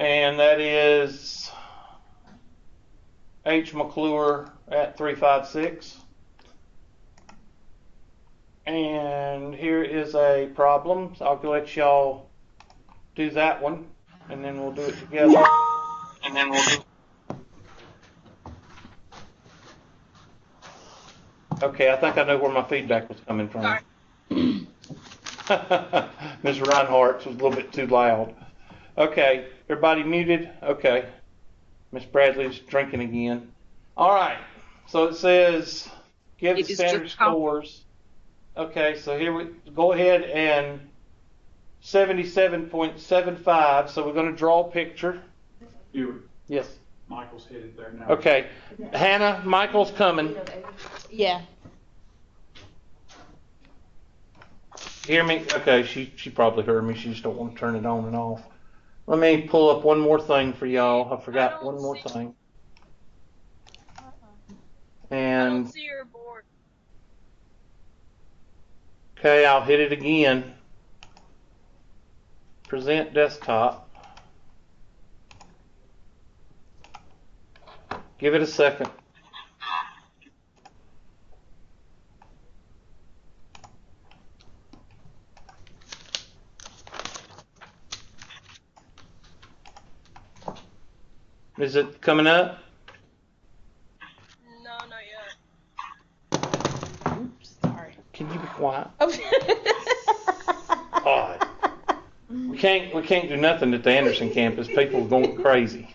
and that is H. McClure at 356. And here is a problem. So I'll let y'all do that one, and then we'll do it together. Okay, I think I know where my feedback was coming from. Ms. Reinhardt's was a little bit too loud. Okay, everybody muted? Okay. Miss Bradley's drinking again. All right, so it says give the standard scores. Okay, so here we go ahead and 77.75. So we're going to draw a picture. Yes. Michael's headed there now. Okay, Hannah, Michael's coming. Yeah. Hear me? Okay, she probably heard me. She just don't want to turn it on and off. Let me pull up one more thing for y'all. I forgot one more thing. And I don't see your board. Okay, I'll hit it again. Present desktop. Give it a second. Is it coming up? No, not yet. Oops, sorry. Can you be quiet? Oh. Odd. We can't do nothing at the Anderson campus. People are going crazy.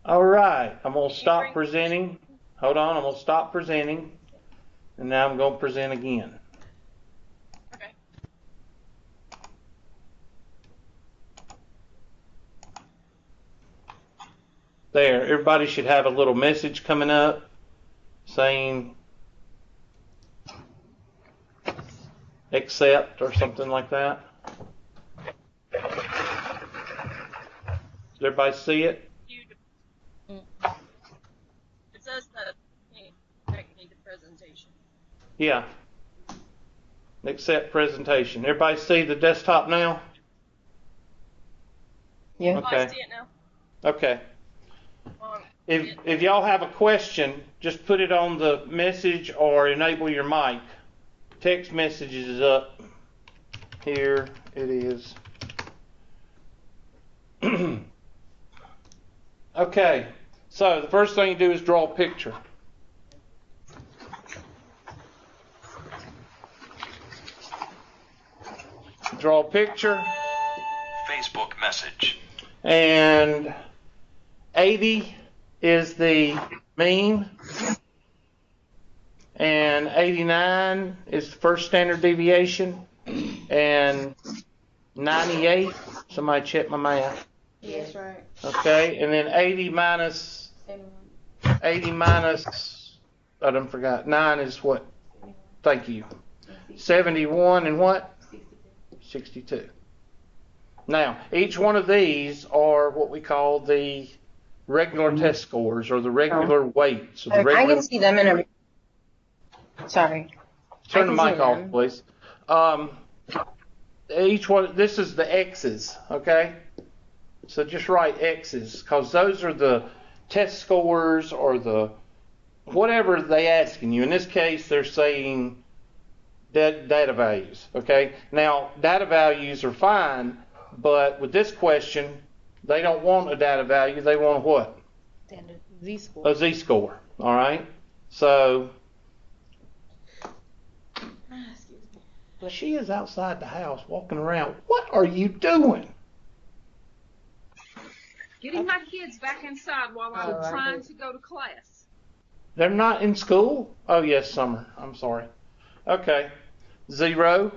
All right, I'm gonna stop presenting. Hold on, I'm gonna stop presenting, and now I'm gonna present again. Okay. There, everybody should have a little message coming up saying accept or something like that. Does everybody see it? It says that I need the presentation. Yeah. Accept presentation. Everybody see the desktop now? Yeah. Oh, I see it now. Okay. If y'all have a question, just put it on the message or enable your mic. Text messages is up. Here it is. Okay, so the first thing you do is draw a picture. Draw a picture. Facebook message. And 80 is the mean. And 89 is the first standard deviation. And 98, somebody check my math. Yes, right. Okay, and then 80 minus, I done forgot, 9 is what? Thank you. 71 and what? 62. Now, each one of these are what we call the regular test scores or the regular weights. So the regular, I can see them in a... Sorry. Turn the mic off, please. Each one, this is the X's, okay? So just write X's, because those are the test scores or the whatever they asking you. In this case, they're saying data values, okay? Now, data values are fine, but with this question, they don't want a data value. They want a what? Standard Z-score. A Z-score, all right? So, she is outside the house walking around. What are you doing? Getting my kids back inside while I'm trying to go to class. They're not in school? Oh, yes, summer. I'm sorry. Okay. 0,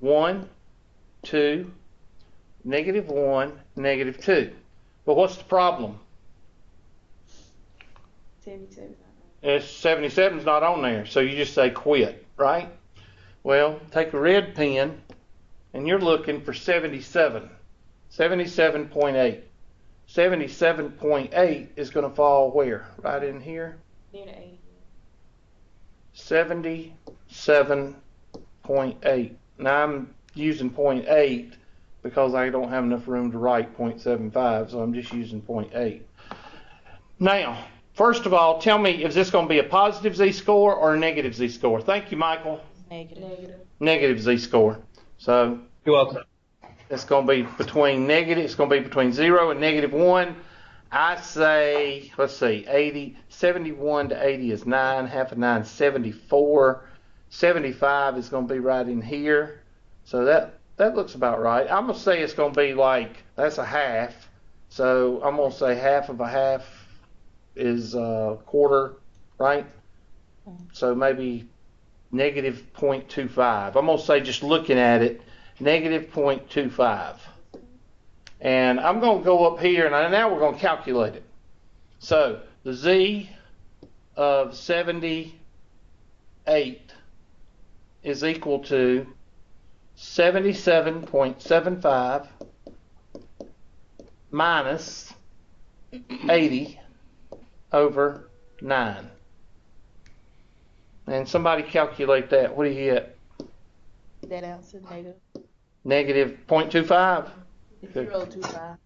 1, 2, -1, -2. But what's the problem? 77. 77's not on there, so you just say quit, right? Well, take a red pen, and you're looking for 77. 77.8. 77.8 is going to fall where? Right in here? Near to 80. 77.8. Now I'm using 0.8 because I don't have enough room to write 0.75, so I'm just using 0.8. Now, first of all, tell me, is this going to be a positive z-score or a negative z-score? Thank you, Michael. Negative. Negative z-score. So You're welcome. it's going to be between negative. It's going to be between 0 and -1. I say, let's see, 71 to 80 is 9. Half of 9 is 74. 75 is going to be right in here. So that looks about right. I'm going to say it's going to be like, that's a half. So I'm going to say half of a half is a quarter, right? So maybe negative 0.25. I'm going to say, just looking at it, negative 0.25. And I'm going to go up here, and now we're going to calculate it. So the z of 78 is equal to 77.75 minus 80 over 9. And somebody calculate that. What do you get? That answer negative. Negative 0.25? 0.25.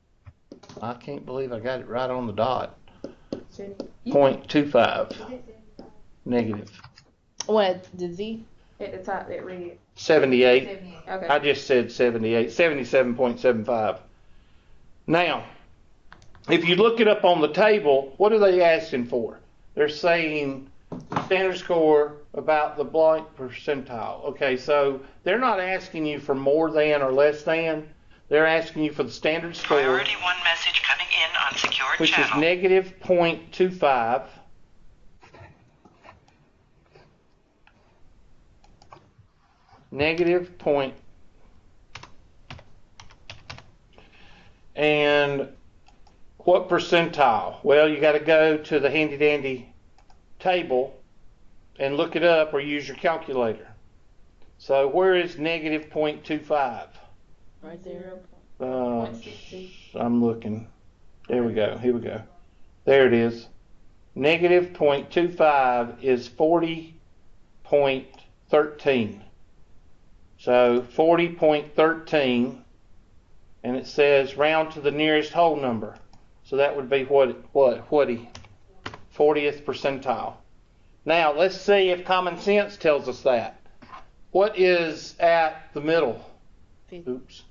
I can't believe I got it right on the dot. 0.25. 0.25. Negative. What, the Z? At the top, that read. 78. Okay. I just said 78. 77.75. Now, if you look it up on the table, what are they asking for? They're saying standard score about the blank percentile. Okay, so they're not asking you for more than or less than. They're asking you for the standard score, Priority 1 message coming in on secured which channel. is negative 0.25. Negative point. And what percentile? Well, you got to go to the handy dandy table and look it up or use your calculator. So where is negative 0.25? Right there. I'm looking. There we go. Here we go. There it is. Negative 0.25 is 40.13. So 40.13, and it says round to the nearest whole number. So that would be what 40th percentile. Now let's see if common sense tells us that. What is at the middle? 50. Oops.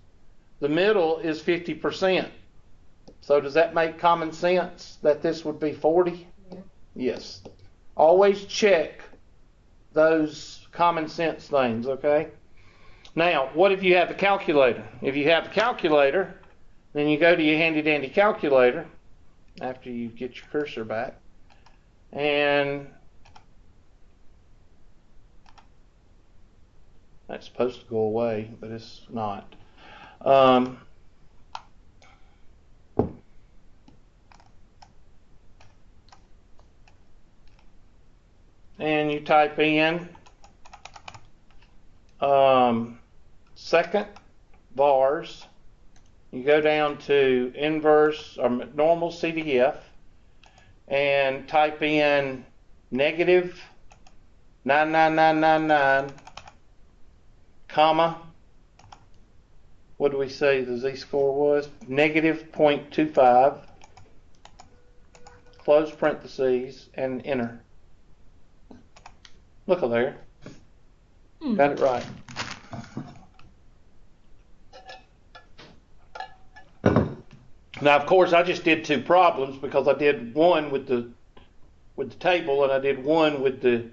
The middle is 50%. So does that make common sense that this would be 40? Yeah. Yes. Always check those common sense things, okay? Now, what if you have the calculator? If you have the calculator, then you go to your handy dandy calculator after you get your cursor back, and that's supposed to go away, but it's not. And you type in second bars. You go down to inverse or normal CDF and type in negative 99999, comma, what do we say the z-score was? Negative 0.25, close parentheses, and enter. Look at there. Got it right. Now, of course, I just did two problems because I did one with the table and I did one with the,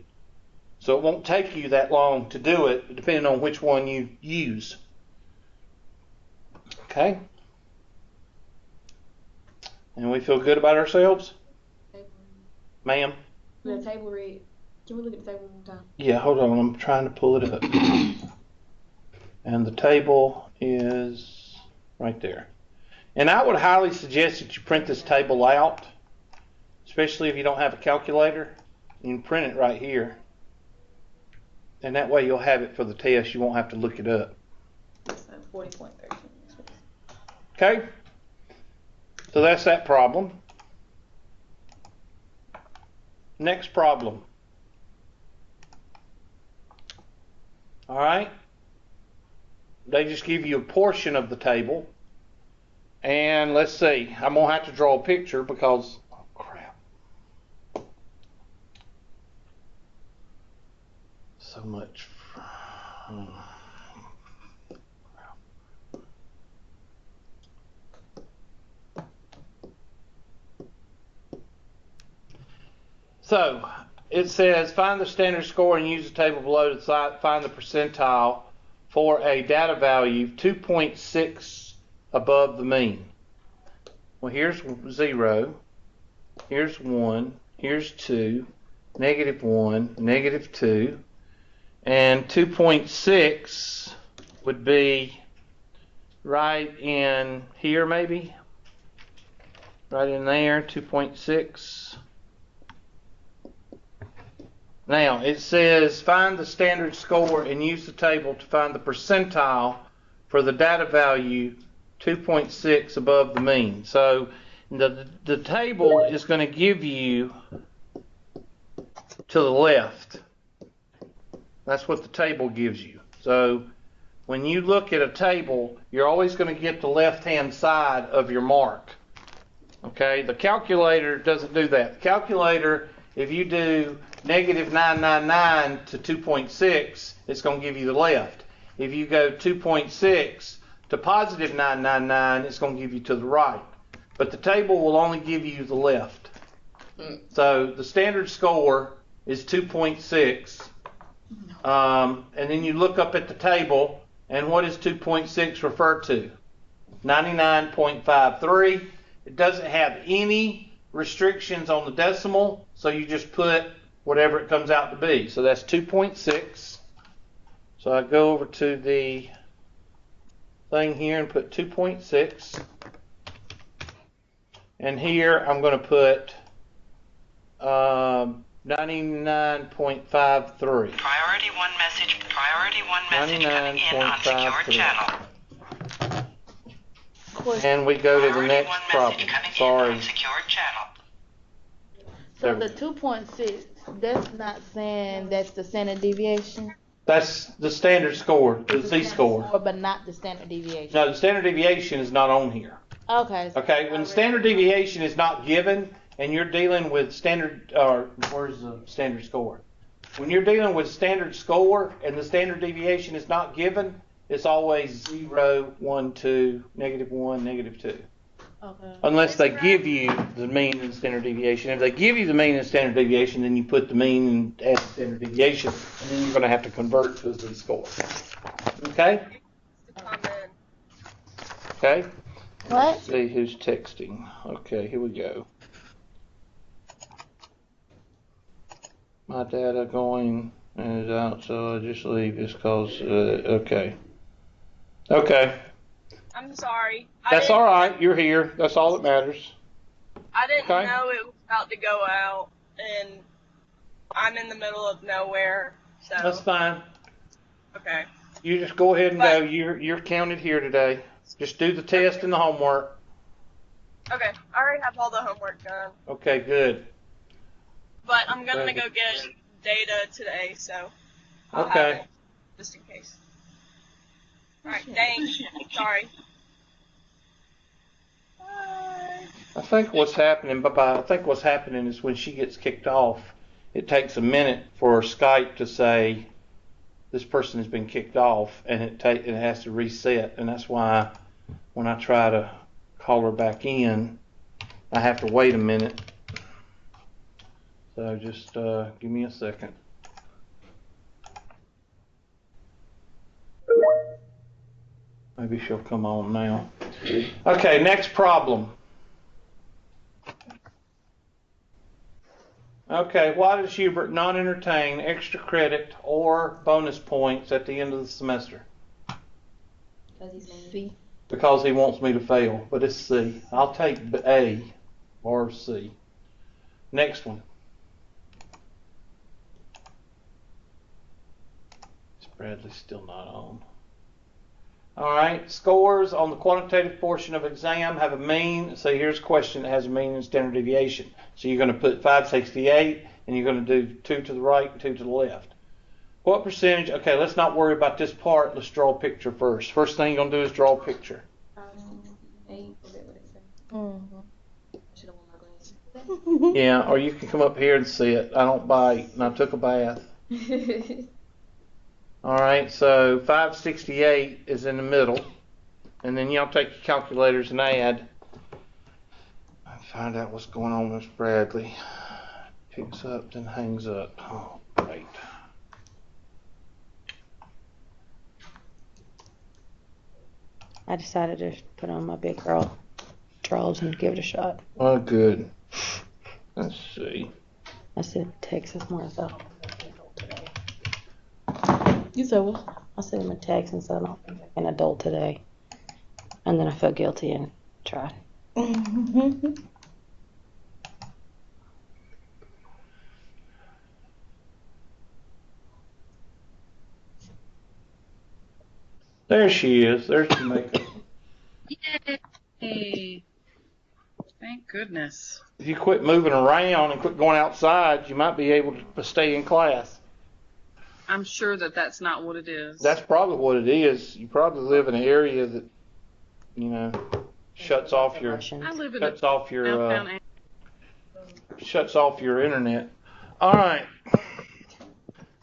so it won't take you that long to do it depending on which one you use. Okay? And we feel good about ourselves? Ma'am? The table read. Can we look at the table one more time? Yeah, hold on. I'm trying to pull it up. And the table is right there. And I would highly suggest that you print this table out, especially if you don't have a calculator. You can print it right here. And that way you'll have it for the test. You won't have to look it up. 40.13. Okay? So that's that problem. Next problem. All right? they just give you a portion of the table. And let's see, I'm going to have to draw a picture because, oh crap. So much. So it says find the standard score and use the table below to find the percentile for a data value 2.6 above the mean. Well, here's 0, here's 1, here's 2, -1, -2, and 2.6 would be right in here maybe, right in there, 2.6. Now, it says find the standard score and use the table to find the percentile for the data value 2.6 above the mean. So the table is going to give you to the left. That's what the table gives you. So when you look at a table, you're always going to get the left-hand side of your mark. Okay? The calculator doesn't do that. The calculator, if you do -999 to 2.6, it's going to give you the left. If you go 2.6 to +999, it's going to give you to the right. But the table will only give you the left. So the standard score is 2.6. And then you look up at the table, and what does 2.6 refer to? 99.53. It doesn't have any restrictions on the decimal, so you just put whatever it comes out to be. So that's 2.6. So I go over to the thing here and put 2.6. And here I'm going to put 99.53. Priority one message coming in on secured channel. And we go to the Priority next one problem. message coming in Sorry. on secured channel. So the 2.6, that's not saying that's the standard deviation? That's the standard score, the z-score. But not the standard deviation. No, the standard deviation is not on here. Okay. Okay, when the standard deviation is not given and you're dealing with standard, or where's the standard score? When you're dealing with standard score and the standard deviation is not given, it's always 0, 1, 2, -1, -2. Okay. Unless they give you the mean and standard deviation. If they give you the mean and standard deviation, then you put the mean and add the standard deviation, and then you're going to have to convert to a z-score. Okay? Okay? What? Let's see who's texting. Okay, here we go. My data going is out, so I just leave this cause, okay. Okay. I'm sorry. That's all right. You're here. That's all that matters. I didn't Okay. know it was about to go out, and I'm in the middle of nowhere, so. That's fine. Okay. You just go ahead and go. You're counted here today. Just do the test and the homework. Okay. I already have all the homework done, Okay, good. but I'm gonna Very go good. get data today, so. I'll Okay. have it, just in case. Alright, thanks. Sorry. Bye. I think what's happening, I think what's happening is when she gets kicked off, it takes a minute for Skype to say this person has been kicked off, and it has to reset, and that's why when I try to call her back in, I have to wait a minute. So just give me a second. Maybe she'll come on now. Okay, next problem. Okay, why does Hubert not entertain extra credit or bonus points at the end of the semester? C. Because he wants me to fail, but it's C. I'll take A or C. Next one. Is Bradley still not on? All right, scores on the quantitative portion of exam have a mean. So here's a question that has a mean and standard deviation. So you're going to put 568, and you're going to do 2 to the right and 2 to the left. What percentage? Okay, let's not worry about this part. Let's draw a picture first. First thing you're going to do is draw a picture. 8, is that what it said? Mm-hmm. I should have worn my glasses. Yeah, or you can come up here and see it. I don't bite, and I took a bath. All right, so 568 is in the middle. And then y'all take your calculators and add. And find out what's going on with Bradley. Picks up, then hangs up. Oh, great. I decided to put on my big girl drawers and give it a shot. Oh, good. Let's see. I said Texas more so. You said what? I said I'm a Texan, so I'm an adult today. And then I felt guilty and tried. There she is. There's Jamaica. Yay! Thank goodness. If you quit moving around and quit going outside, you might be able to stay in class. I'm sure that that's not what it is. That's probably what it is. You probably live in an area that, you know, shuts off your I live in shuts a off your downtown shuts off your internet. All right.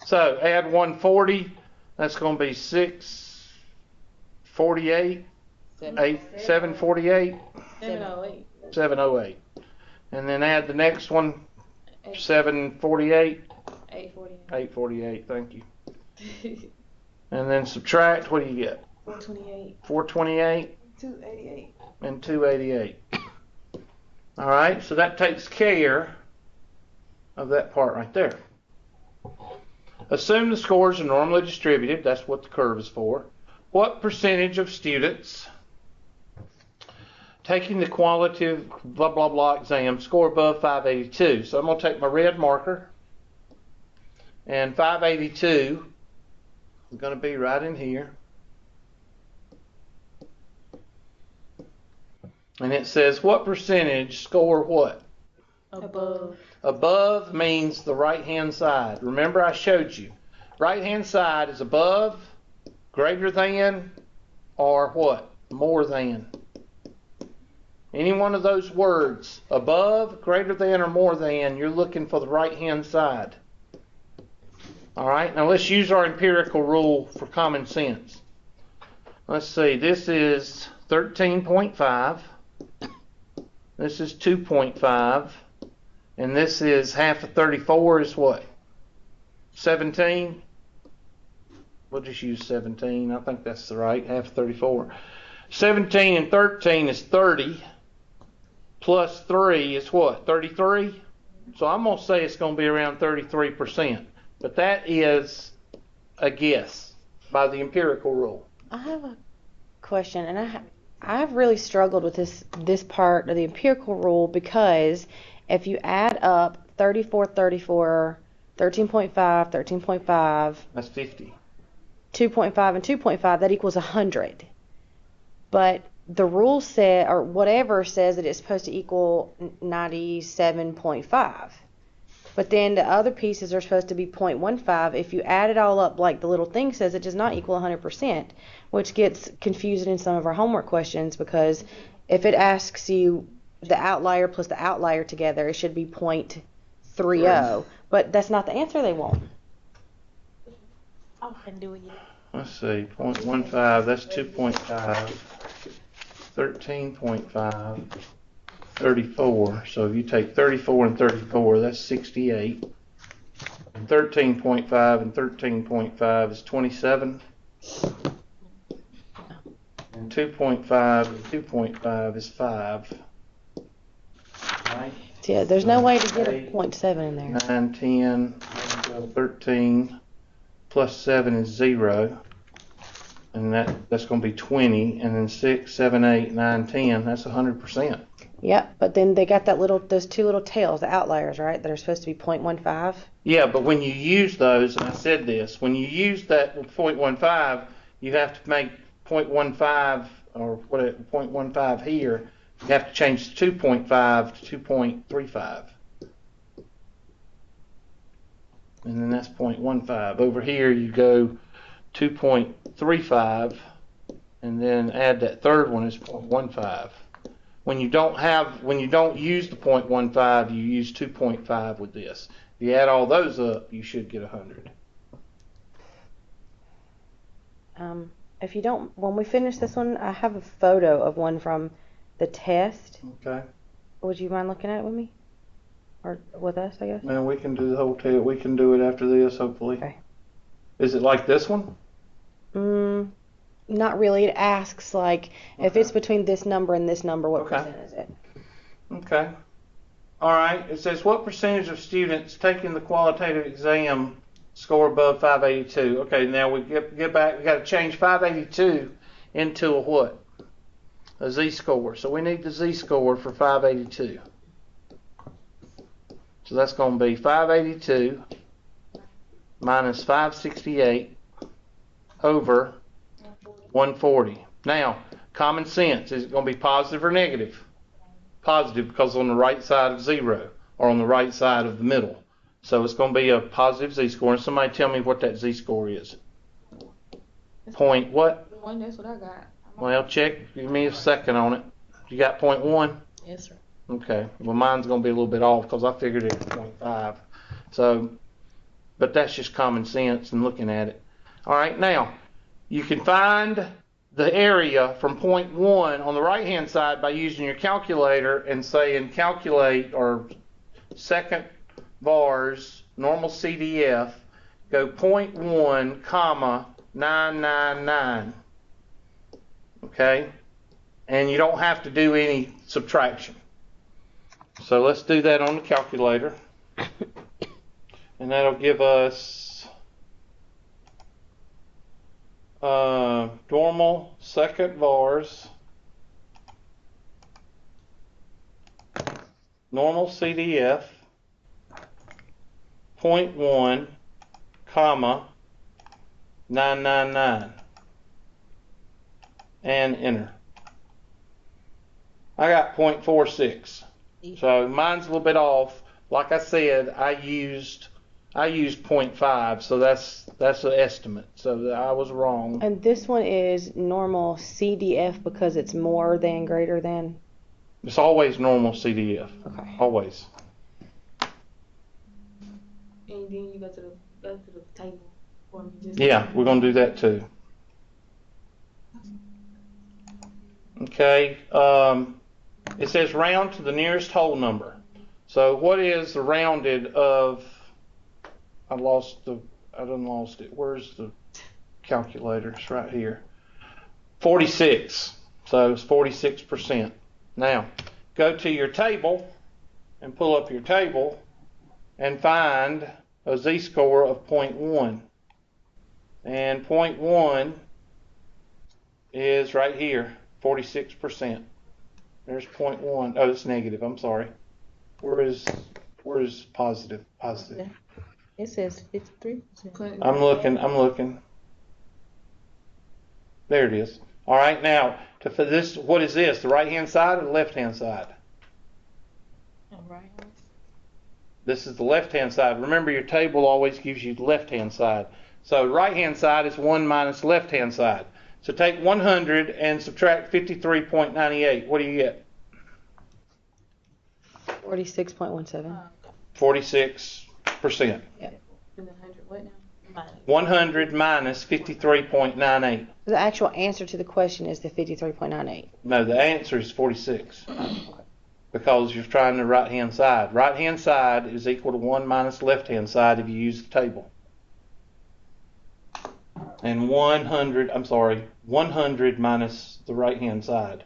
So add 140. That's going to be 648. 748. 708. 708. And then add the next one. 748. 848. 848. Thank you. And then subtract. What do you get? 428. 428 288. and 288. All right, so that takes care of that part right there. Assume the scores are normally distributed. That's what the curve is for. What percentage of students taking the qualitative blah, blah, blah exam score above 582? So I'm going to take my red marker, and 582 is going to be right in here. And it says, what percentage score what? Above. Above means the right-hand side. Remember I showed you. Right-hand side is above, greater than, or what? More than. Any one of those words, above, greater than, or more than, you're looking for the right-hand side. All right, now let's use our empirical rule for common sense. Let's see, this is 13.5. This is 2.5. And this is half of 34 is what? 17? We'll just use 17. I think that's the right. Half of 34. 17 and 13 is 30. Plus 3 is what? 33? So I'm going to say it's going to be around 33%. But that is a guess by the empirical rule. I have a question, and I've really struggled with this part of the empirical rule, because if you add up 34, 13.5, 13.5, That's 50. 2.5, and 2.5, that equals 100. But the rule said, or whatever says that it's supposed to equal 97.5. But then the other pieces are supposed to be 0.15. If you add it all up like the little thing says, it does not equal 100%, which gets confusing in some of our homework questions, because if it asks you the outlier plus the outlier together, it should be 0.30. But that's not the answer they want. I can do it yet. Let's see. 0.15, that's 2.5. 13.5. 34. So if you take 34 and 34, that's 68. And 13.5 and 13.5 is 27. And 2.5 and 2.5 is 5. Right? Yeah, there's no way to get a 0.7 in there. 9, 10, 12, 13, plus 7 is 0. And that's going to be 20. And then 6, 7, 8, 9, 10, that's 100%. Yep, but then they got those two little tails, the outliers, right, that are supposed to be 0.15. Yeah, but when you use those, and I said this, when you use that 0.15, you have to make 0.15 or 0.15 here. You have to change 2.5 to 2.35. and then that's 0.15. Over here you go 2.35, and then add that third one is 0.15. When you don't use the 0.15, you use 2.5 with this. If you add all those up, you should get 100. If you don't, when we finish this one, I have a photo of one from the test. Okay. Would you mind looking at it with me? Or with us, I guess? Man, we can do the whole test. We can do it after this, hopefully. Okay. Is it like this one? Not really. It asks, like, if it's between this number and this number, what percent is it? Okay. All right. It says, what percentage of students taking the qualitative exam score above 582? Okay, now we get back. We got to change 582 into a what? A z-score. So we need the z-score for 582. So that's going to be 582 minus 568 over 140. Now, common sense, is it going to be positive or negative? Positive, because on the right side of 0, or on the right side of the middle. So it's going to be a positive z-score. And somebody tell me what that z-score is. Point what? That's what I got. Well, check. Give me a second on it. You got 0.1? Yes, sir. Okay. Well, mine's going to be a little bit off because I figured it at 0.5. So, but that's just common sense and looking at it. All right. Now, you can find the area from 0.1 on the right-hand side by using your calculator and saying calculate or second bars, normal CDF, go 0.1, comma, 999. Okay? And you don't have to do any subtraction. So let's do that on the calculator. And that'll give us normal second bars, normal CDF, 0.1, comma, 999. And enter. I got 0.46. So mine's a little bit off. Like I said, I used 0.5, so that's an estimate. So I was wrong. And this one is normal CDF because it's more than, greater than? It's always normal CDF. Okay. Always. And then you go to the table for me. Yeah, we're going to do that too. Okay. It says round to the nearest whole number. So what is the rounded of? I done lost it. Where's the calculator? It's right here. 46. So it's 46%. Now, go to your table and pull up your table and find a z-score of 0.1. And 0.1 is right here, 46%. There's 0.1. Oh, it's negative. I'm sorry. Where is positive? Positive. It says 53%. I'm looking. There it is. All right, now for this, what is this? The right-hand side or the left-hand side? Right. This is the left-hand side. Remember, your table always gives you the left-hand side. So right-hand side is 1 minus left-hand side. So take 100 and subtract 53.98. What do you get? 46.17. 46%. And the 100 what now? 100 minus 53.98. The actual answer to the question is the 53.98. No, the answer is 46. Because you're trying the right-hand side. Right-hand side is equal to 1 minus left-hand side if you use the table. And 100 minus the right-hand side,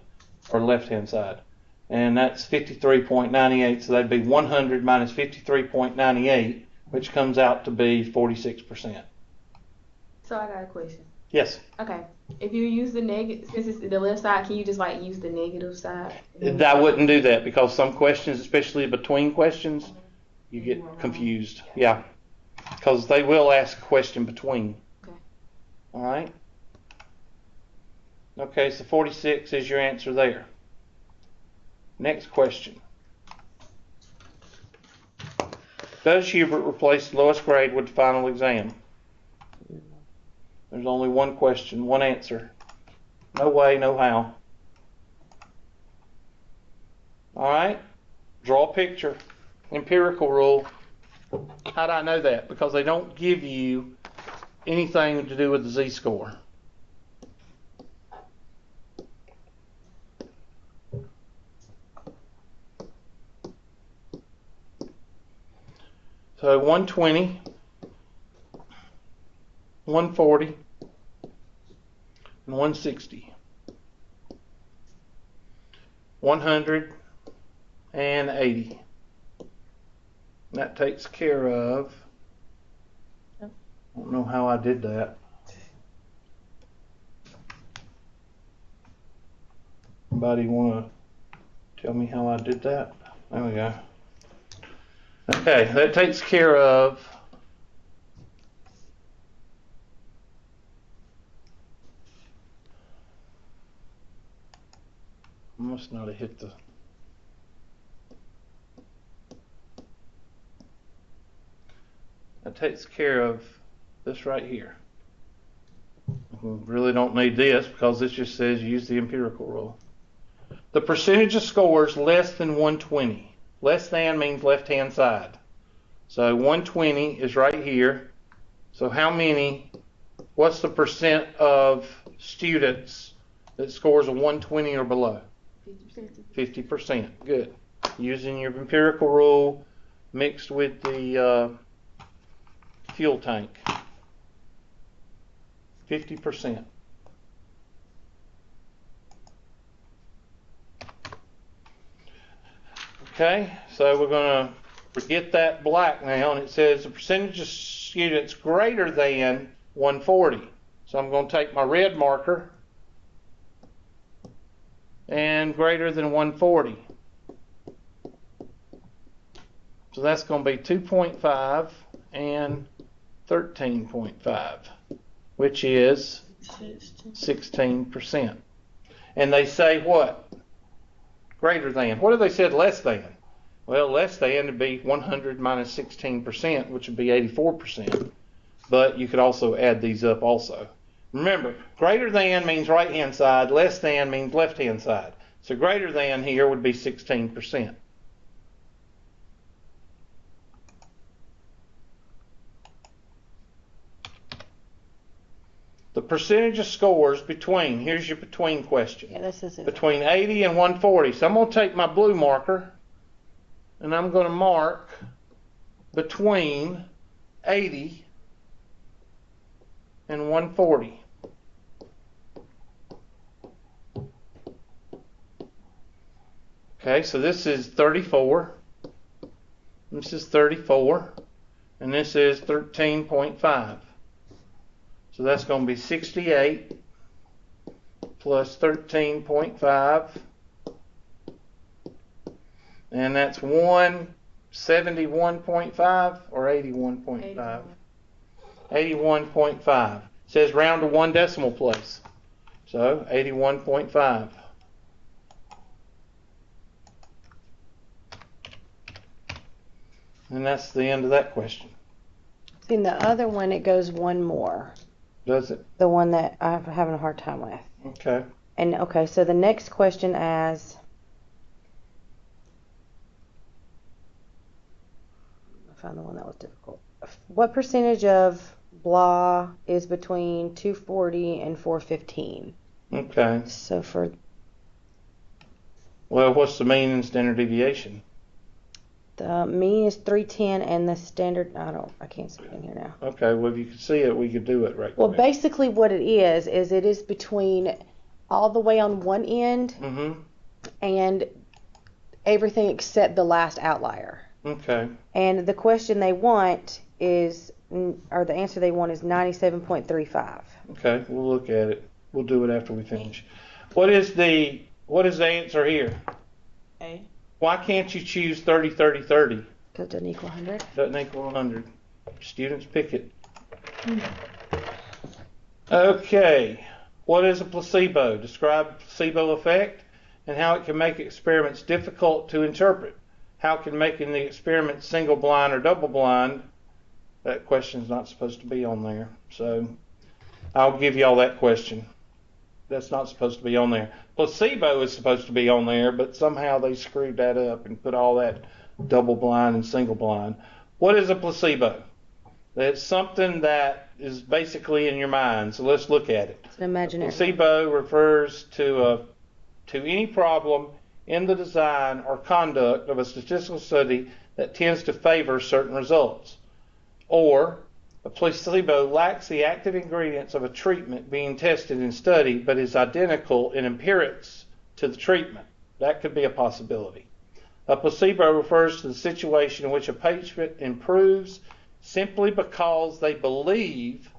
or left-hand side. And that's 53.98, so that'd be 100 minus 53.98, which comes out to be 46%. So I got a question. Yes. Okay. If you use the negative, since it's the left side, can you just like use the negative side? I wouldn't do that because some questions, especially between questions, you get confused. Yeah. Because they will ask a question between. Okay. All right. Okay, so 46 is your answer there. Next question. Does Hubert replace the lowest grade with the final exam? There's only one question, one answer. No way, no how. All right? Draw a picture. Empirical rule. How do I know that? Because they don't give you anything to do with the z-score. So 120, 140, and 160. 180. That takes care of, I don't know how I did that. Anybody want to tell me how I did that? There we go. Okay, that takes care of I must not have hit the that takes care of this right here. We really don't need this because this just says use the empirical rule. The percentage of scores less than 120. Less than means left-hand side. So 120 is right here. So how many, what's the percent of students that scores a 120 or below? 50%. Good. Using your empirical rule mixed with the fuel tank. 50%. Okay, so we're going to forget that black now, and it says the percentage of students greater than 140. So I'm going to take my red marker and greater than 140. So that's going to be 2.5 and 13.5, which is 16%. And they say what? Greater than. What have they said less than? Well, less than would be 100 minus 16%, which would be 84%. But you could also add these up also. Remember, greater than means right-hand side, less than means left-hand side. So greater than here would be 16%. The percentage of scores between, here's your between question. Yeah, this is it. Between 80 and 140. So I'm going to take my blue marker and I'm going to mark between 80 and 140. Okay, so this is 34. This is 34. And this is 13.5. So that's going to be 68 plus 13.5. And that's 171.5 or 81.5? 81.5. It says round to one decimal place. So 81.5. And that's the end of that question. In the other one, it goes one more. Does it? The one that I'm having a hard time with. Okay. And okay, so the next question asks, I found the one that was difficult. What percentage of blah is between 240 and 415? Okay. So for Well, what's the mean and standard deviation? the mean is 310 and the standard, I can't see it in here now. Okay, well, if you could see it, we could do it right Well, quick. basically what it is it is between all the way on one end Mm-hmm. and everything except the last outlier. Okay. And the question they want is, or the answer they want is 97.35. Okay, we'll look at it. We'll do it after we finish. What is the answer here? A. Why can't you choose 30, 30, 30? Because it doesn't equal 100. Doesn't equal 100. Students pick it. Okay. What is a placebo? Describe placebo effect and how it can make experiments difficult to interpret. How can making the experiment single blind or double blind? That question's not supposed to be on there. So I'll give y'all that question. That's not supposed to be on there. Placebo is supposed to be on there, but somehow they screwed that up and put all that double blind and single blind. What is a placebo? It's something that is basically in your mind. So let's look at it. It's an imaginary. Placebo refers to any problem in the design or conduct of a statistical study that tends to favor certain results. Or a placebo lacks the active ingredients of a treatment being tested and studied, but is identical in appearance to the treatment. That could be a possibility. A placebo refers to the situation in which a patient improves simply because they believe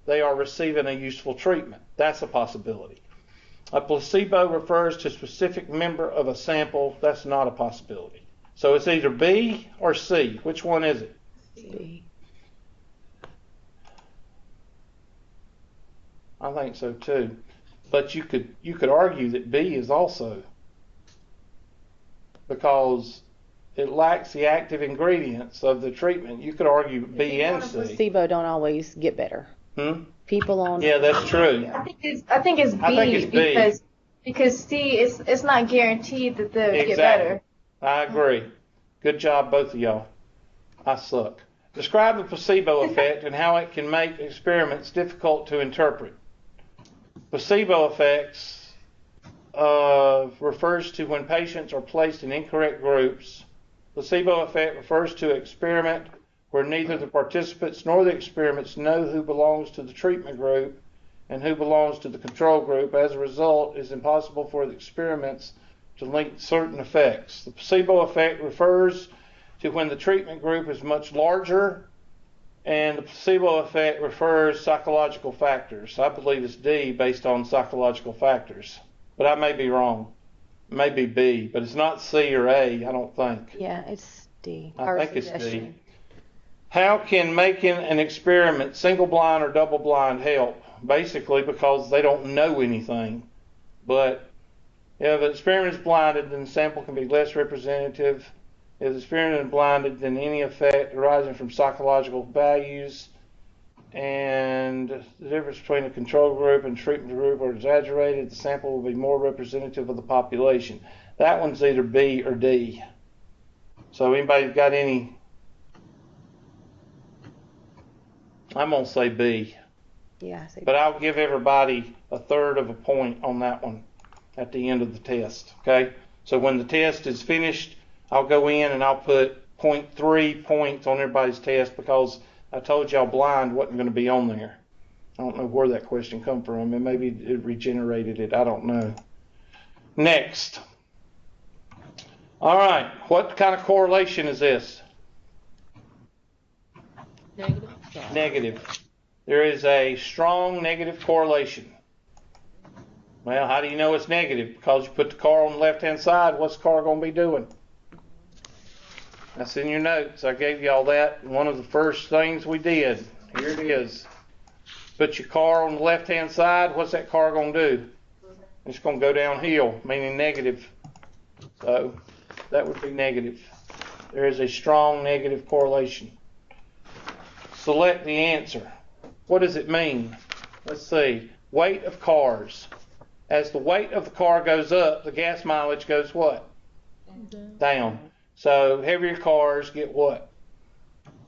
they are receiving a useful treatment. That's a possibility. A placebo refers to a specific member of a sample. That's not a possibility. So it's either B or C. Which one is it? C. I think so too. But you could argue that B is also, because it lacks the active ingredients of the treatment. You could argue B and C. Placebo don't always get better. People on. Yeah, that's true. I think it's B, because C it's not guaranteed that they'll get better. I agree. Good job, both of y'all. I suck. Describe the placebo effect and how it can make experiments difficult to interpret. Placebo effects refers to when patients are placed in incorrect groups. Placebo effect refers to an experiment where neither the participants nor the experiments know who belongs to the treatment group and who belongs to the control group. As a result, it is impossible for the experiments to link certain effects. The placebo effect refers to when the treatment group is much larger, and the placebo effect refers to psychological factors. I believe it's D, based on psychological factors, but I may be wrong. It may be B, but it's not C or A, I don't think. Yeah, it's D. I think it's D. How can making an experiment single blind or double blind help? Basically because they don't know anything. But if the experiment is blinded, then the sample can be less representative. If the experiment is blinded, then any effect arising from psychological values and the difference between the control group and treatment group are exaggerated, the sample will be more representative of the population. That one's either B or D. So anybody got any? I'm going to say B. Yeah, I say B. But I'll give everybody a third of a point on that one at the end of the test. Okay? So when the test is finished, I'll go in and I'll put 0.3 points on everybody's test because I told y'all blind wasn't going to be on there. I don't know where that question come from, and maybe it regenerated it. I don't know. Next. All right. What kind of correlation is this? Negative. Negative. There is a strong negative correlation. Well, how do you know it's negative? Because you put the car on the left-hand side, what's the car going to be doing? That's in your notes. I gave you all that. One of the first things we did. Here it is. Put your car on the left-hand side. What's that car going to do? It's going to go downhill, meaning negative. So that would be negative. There is a strong negative correlation. Select the answer. What does it mean? Let's see. Weight of cars. As the weight of the car goes up, the gas mileage goes what? Down. So heavier cars get what?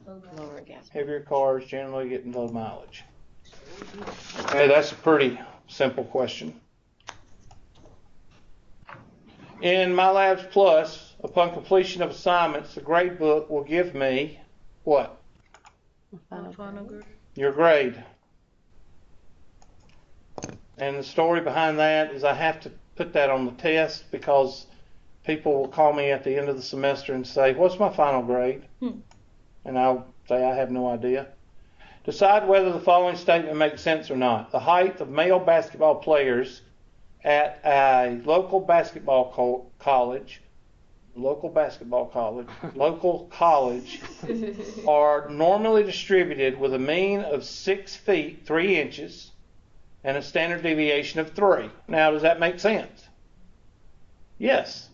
Lower gas. Heavier cars generally get low mileage. Okay, that's a pretty simple question. In My Labs Plus, upon completion of assignments, the grade book will give me what? Your grade. And the story behind that is I have to put that on the test because people will call me at the end of the semester and say, what's my final grade? And I'll say, I have no idea. Decide whether the following statement makes sense or not. The height of male basketball players at a local college are normally distributed with a mean of 6 feet 3 inches and a standard deviation of 3. Now, does that make sense? Yes.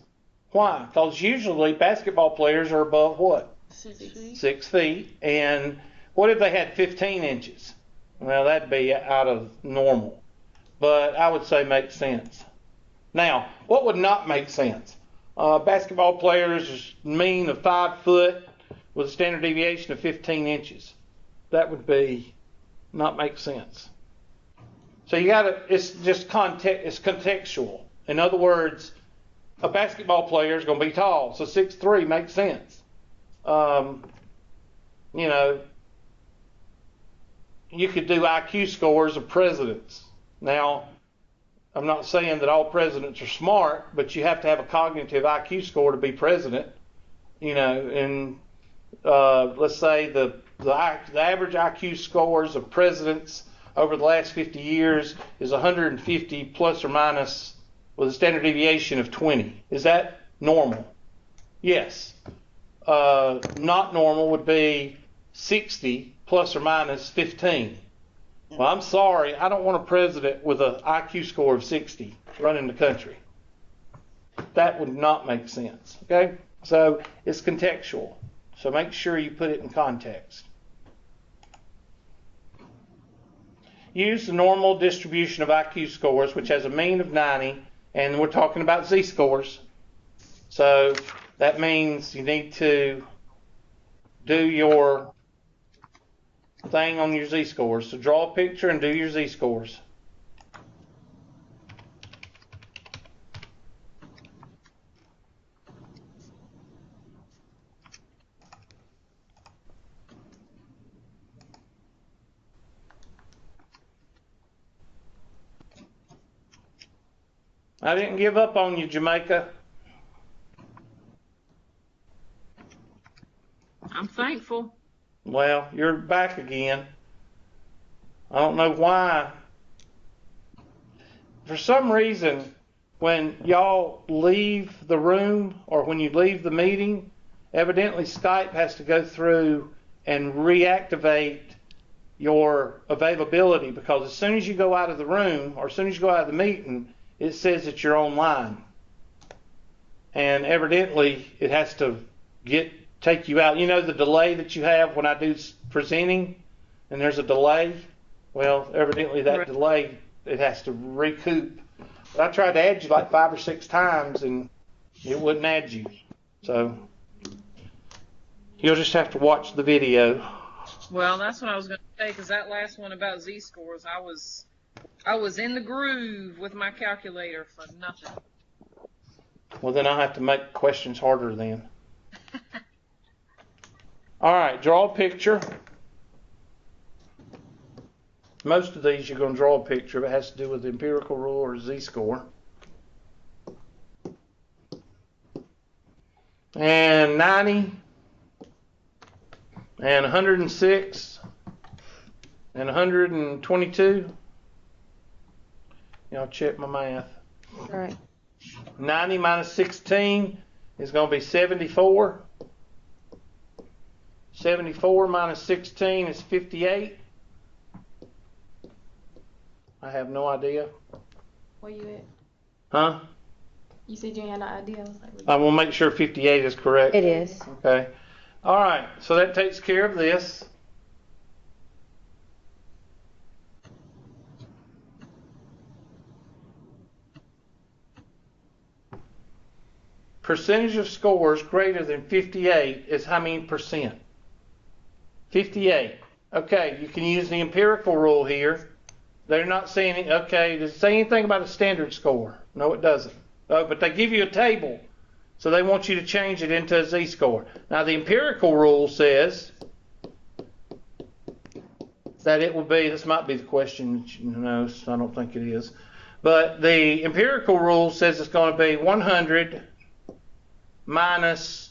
Why? Because usually basketball players are above what? 6 feet. 6 feet. And what if they had 15 inches? Well, that'd be out of normal. But I would say makes sense. Now, what would not make sense? Basketball players mean of 5 foot with a standard deviation of 15 inches. That would be not make sense. So you gotta, it's just context, it's contextual. In other words, a basketball player is going to be tall, so 6'3" makes sense. You know, you could do IQ scores of presidents. Now, I'm not saying that all presidents are smart, but you have to have a cognitive IQ score to be president. You know, and let's say the average IQ scores of presidents over the last 50 years is 150 plus or minus with a standard deviation of 20. Is that normal? Yes. Not normal would be 60 plus or minus 15. Well, I'm sorry, I don't want a president with an IQ score of 60 running the country. That would not make sense, okay? So it's contextual. So make sure you put it in context. Use the normal distribution of IQ scores, which has a mean of 90, and we're talking about z-scores. So that means you need to do your thing on your z-scores. So draw a picture and do your z-scores. I didn't give up on you, Jamaica. I'm thankful. Well, you're back again. I don't know why. For some reason, when y'all leave the room or when you leave the meeting, evidently Skype has to go through and reactivate your availability, because as soon as you go out of the room or as soon as you go out of the meeting, it says that you're online. And evidently it has to take you out. You know the delay that you have when I do presenting, and there's a delay? Well, evidently that delay, it has to recoup. But I tried to add you like 5 or 6 times, and it wouldn't add you. So you'll just have to watch the video. Well, that's what I was going to say, because that last one about z-scores, I was in the groove with my calculator for nothing. Well, then I'll have to make questions harder then. All right, draw a picture. Most of these you're going to draw a picture if it has to do with the empirical rule or z-score. And 90 and 106 and 122. Y'all check my math. All right. 90 minus 16 is going to be 74. 74 minus 16 is 58. I have no idea. Where you at? Huh? You said you had no idea. I was like, I will make sure 58 is correct. It is. Okay. All right. So that takes care of this. Percentage of scores greater than 58 is how many percent? 58. Okay, you can use the empirical rule here. They're not saying, okay, does it say anything about a standard score? No, it doesn't. But they give you a table, so they want you to change it into a z-score. Now, the empirical rule says that it will be, this might be the question, no, I don't think it is, but the empirical rule says it's going to be 100 minus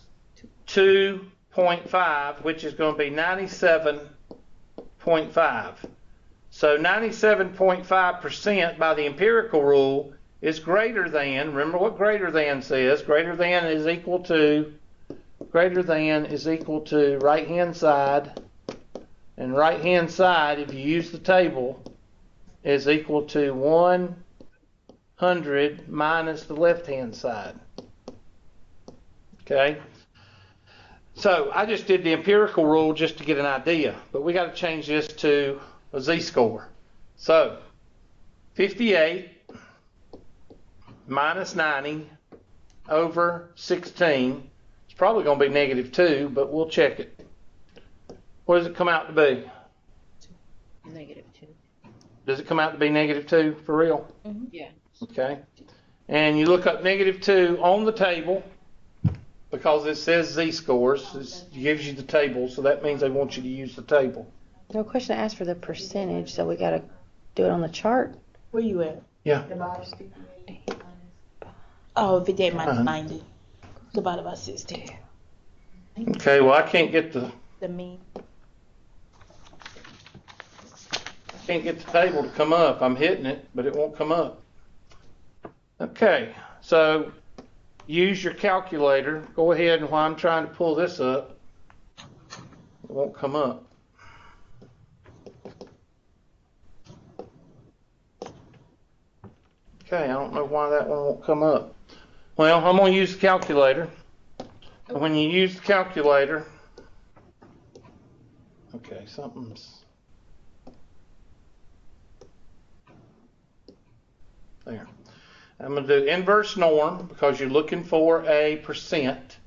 2.5, which is going to be 97.5. So 97.5% by the empirical rule is greater than, remember what greater than says, greater than is equal to right hand side, and right hand side, if you use the table, is equal to 100 minus the left hand side. Okay? So I just did the empirical rule just to get an idea, but we got to change this to a z-score. So 58 minus 90 over 16. It's probably going to be negative 2, but we'll check it. What does it come out to be? Negative 2. Does it come out to be negative 2 for real? Mm-hmm. Yeah. Okay. And you look up negative 2 on the table because it says z-scores. It gives you the table, so that means they want you to use the table. No question asked for the percentage, so we got to do it on the chart. Where you at? Yeah. Oh, 58 minus 90. Divided by 16. Okay, well, I can't get the mean. table to come up. I'm hitting it, but it won't come up. Okay, so use your calculator. Go ahead, and while I'm trying to pull this up, it won't come up. Okay, I don't know why that one won't come up. Well, I'm going to use the calculator. And when you use the calculator, okay, something's there. I'm going to do inverse norm because you're looking for a percent.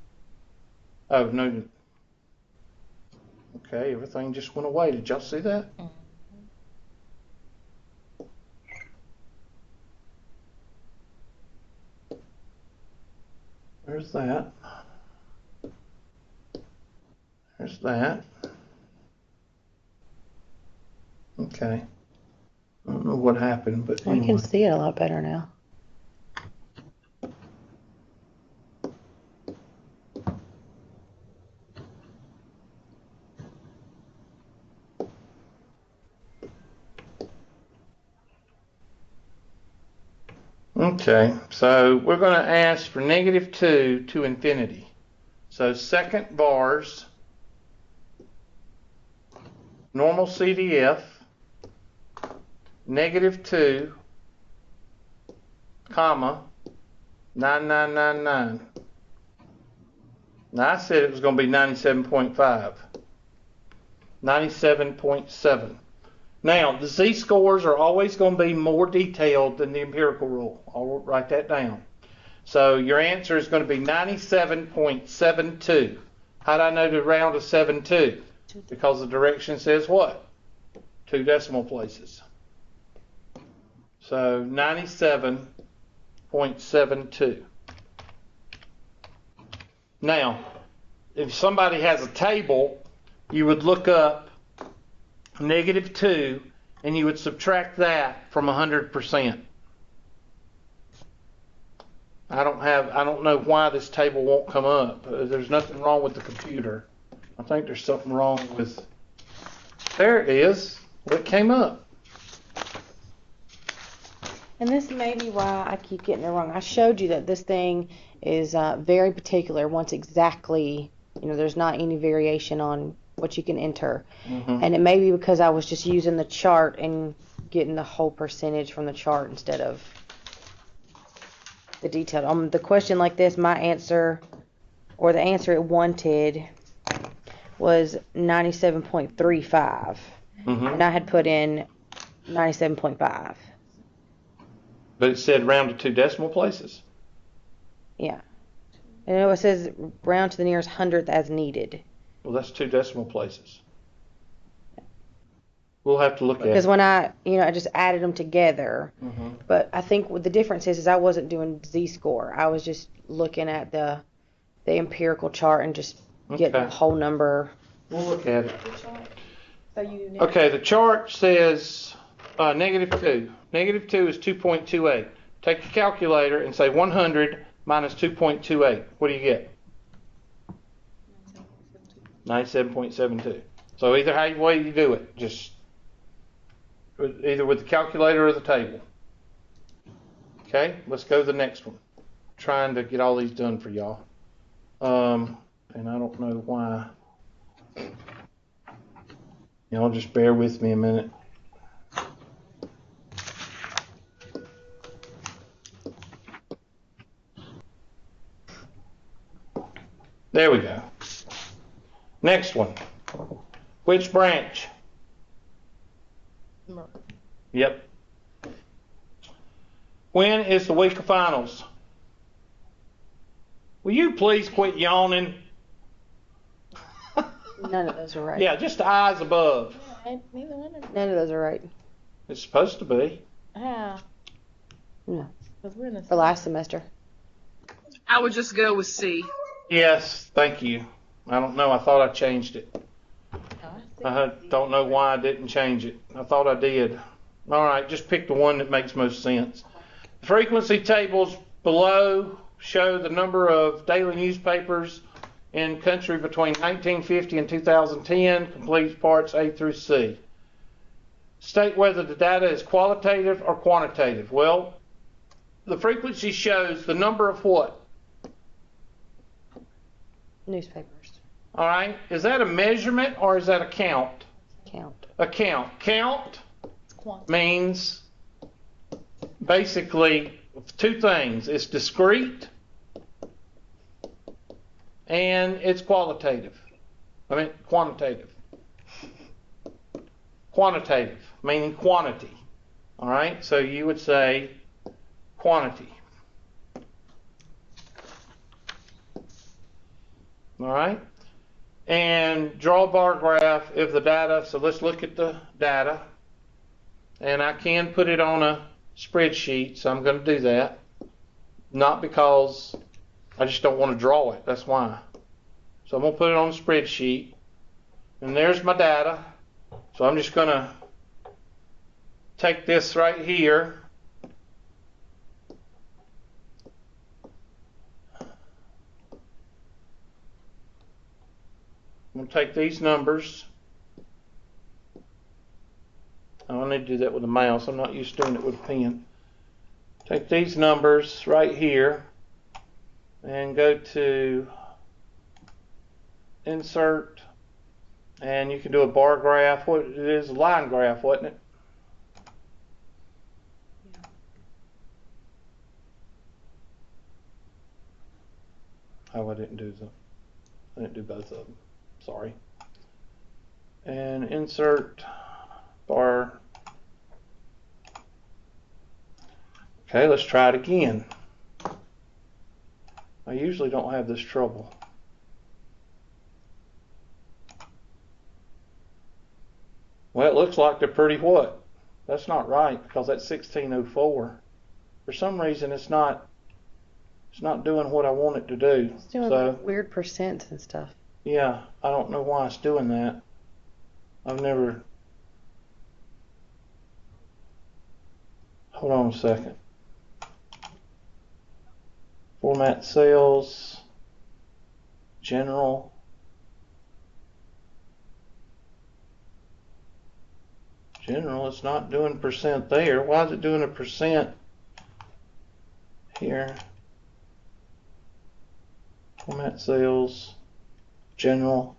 Oh, no. Okay, everything just went away. Did y'all see that? There's that. There's that. Okay. I don't know what happened, but I anyway. can see it a lot better now. Okay, so we're going to ask for negative 2 to infinity. So second bars, normal CDF, negative 2, comma, 9999. Now I said it was going to be 97.5. 97.7. Now, the z-scores are always going to be more detailed than the empirical rule. I'll write that down. So your answer is going to be 97.72. How do I know to round to 72? Because the direction says what? 2 decimal places. So 97.72. Now, if somebody has a table, you would look up negative 2, and you would subtract that from 100%. I don't know why this table won't come up. There's nothing wrong with the computer. I think there's something wrong with, there it is. Well, it came up. And this may be why I keep getting it wrong. I showed you that this thing is very particular, wants exactly, there's not any variation on what you can enter. Mm-hmm. And it may be because I was just using the chart and getting the whole percentage from the chart instead of the detailed. On the question like this, my answer, or the answer it wanted, was 97.35. Mm-hmm. And I had put in 97.5. But it said round to 2 decimal places? Yeah. And it says round to the nearest hundredth as needed. Well, that's 2 decimal places. We'll have to look at it. Because when I just added them together. Mm-hmm. But I think what the difference is I wasn't doing z-score. I was just looking at the empirical chart and just getting the whole number. We'll look at it. Okay, the chart says negative 2. Negative 2 is 2.28. Take your calculator and say 100 minus 2.28. What do you get? 97.72. So either way you do it, just either with the calculator or the table. Okay, let's go to the next one. I'm trying to get all these done for y'all. And I don't know why. Y'all just bear with me a minute. There we go. Next one. Which branch? Yep. When is the week of finals? Will you please quit yawning? None of those are right. Yeah, just the eyes above. Neither one of them. None of those are right. It's supposed to be. How? No. 'Cause we're in the For last semester. I would just go with C. Yes, thank you. I don't know. I thought I changed it. I don't know why I didn't change it. I thought I did. All right, just pick the one that makes most sense. The frequency tables below show the number of daily newspapers in country between 1950 and 2010. Complete parts A through C. State whether the data is qualitative or quantitative. Well, the frequency shows the number of what? Newspapers. All right. Is that a measurement or is that a count? Count. A count. Count means basically two things. It's discrete and it's quantitative. Quantitative, meaning quantity. All right. So you would say quantity. All right. And draw a bar graph of the data. So let's look at the data. And I can put it on a spreadsheet, so I'm going to do that. Not because I just don't want to draw it. That's why. So I'm going to put it on a spreadsheet. And there's my data. So I'm just going to take this right here. I'm going to take these numbers. Oh, I need to do that with a mouse. I'm not used to doing it with a pen. Take these numbers right here and go to Insert, and you can do a bar graph. What it is, a line graph, wasn't it? Oh, I didn't do both of them. Sorry. And insert bar. Okay, let's try it again. I usually don't have this trouble. Well, it looks like they're pretty what? That's not right because that's 1604. For some reason, it's not doing what I want it to do. It's doing like weird percents and stuff. Yeah, I don't know why it's doing that. I've never... Hold on a second. Format cells. General. General, it's not doing percent there. Why is it doing a percent here? Format cells. General.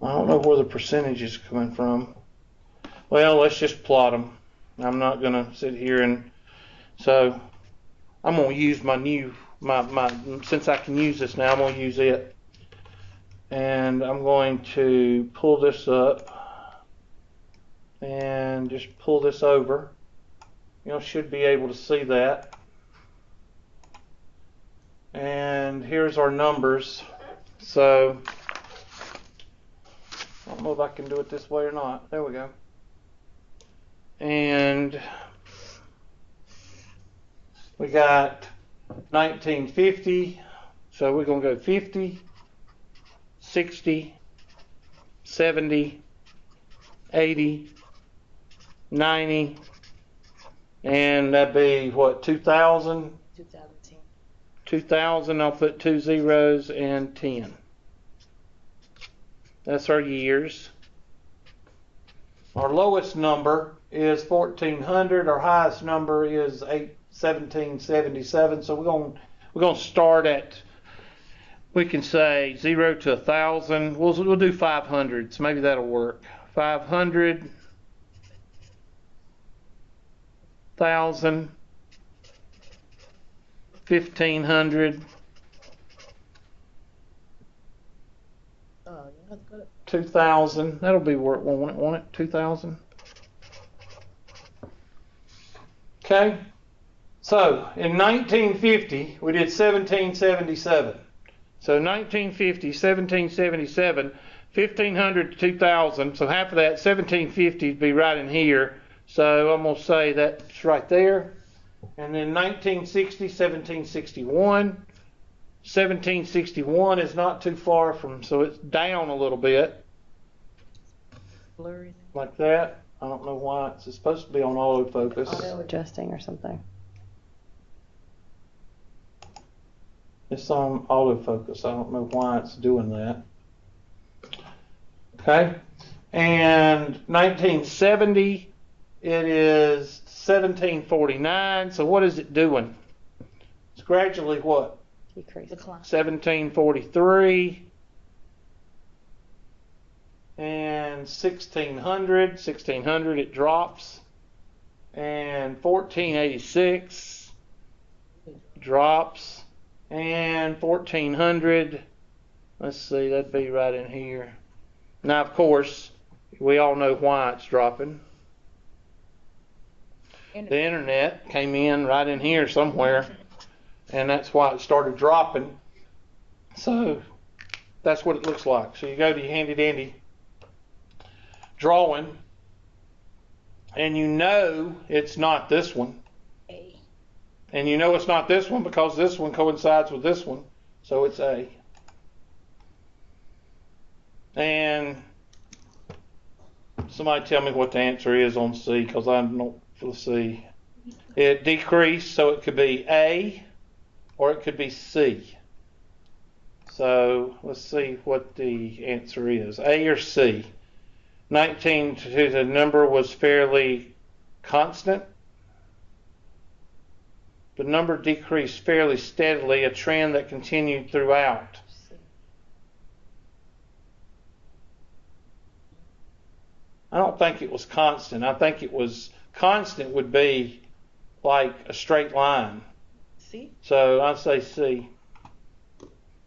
I don't know where the percentage is coming from. Well, let's just plot them. I'm not going to sit here and... So, I'm going to use my new... since I can use this now, I'm going to use it. And I'm going to pull this up. And just pull this over. You should be able to see that. And here's our numbers. So, I don't know if I can do it this way or not. There we go. And we got 1950. So we're going to go 50, 60, 70, 80, 90, and that'd be what, 2000? 2000, I'll put 2 zeros and 10. That's our years. Our lowest number is 1400. Our highest number is 1777. So we're going to start at, we can say 0 to 1000. We'll do 500. So maybe that'll work. 500, 1000, 1500, 2000. That'll be where it won't it? 2000. Okay. So in 1950, we did 1777. So 1950, 1777, 1500 to 2000. So half of that, 1750, would be right in here. So I'm going to say that's right there. And then 1960, 1761. 1761 is not too far from, so it's down a little bit. Blurry. Like that. I don't know why. It's supposed to be on autofocus. Auto adjusting or something. It's on autofocus. I don't know why it's doing that. Okay. And 1970, it is 1749. So what is it doing? It's gradually what? Decrease. 1743 and 1600. 1600 it drops, and 1486 drops, and 1400. Let's see, that'd be right in here. Now, of course, we all know why it's dropping. The internet came in right in here somewhere. And that's why it started dropping. So that's what it looks like. So you go to your handy dandy drawing, and you know it's not this one. And you know it's not this one because this one coincides with this one. So it's A. And somebody tell me what the answer is on C, because I don't see. It decreased, so it could be A. Or it could be C. So let's see what the answer is. A or C. 19, the number was fairly constant. The number decreased fairly steadily, a trend that continued throughout. I don't think it was constant. I think it was constant would be like a straight line. C? So I'd say C.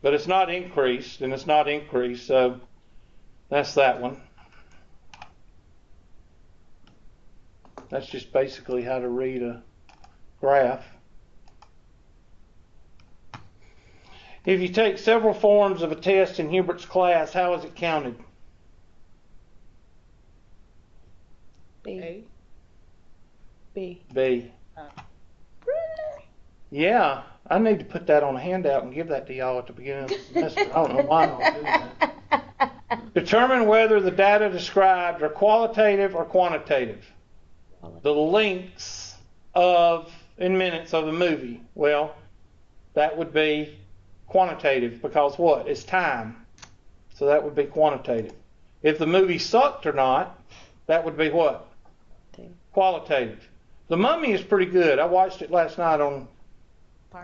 But it's not increased, and it's not increased, so that's that one. That's just basically how to read a graph. If you take several forms of a test in Hubert's class, how is it counted? B. B. B. Yeah, I need to put that on a handout and give that to y'all at the beginning of the semester. I don't know why I don't do that. Determine whether the data described are qualitative or quantitative. The lengths in minutes of the movie. Well, that would be quantitative because what? It's time. So that would be quantitative. If the movie sucked or not, that would be what? Qualitative. The Mummy is pretty good. I watched it last night on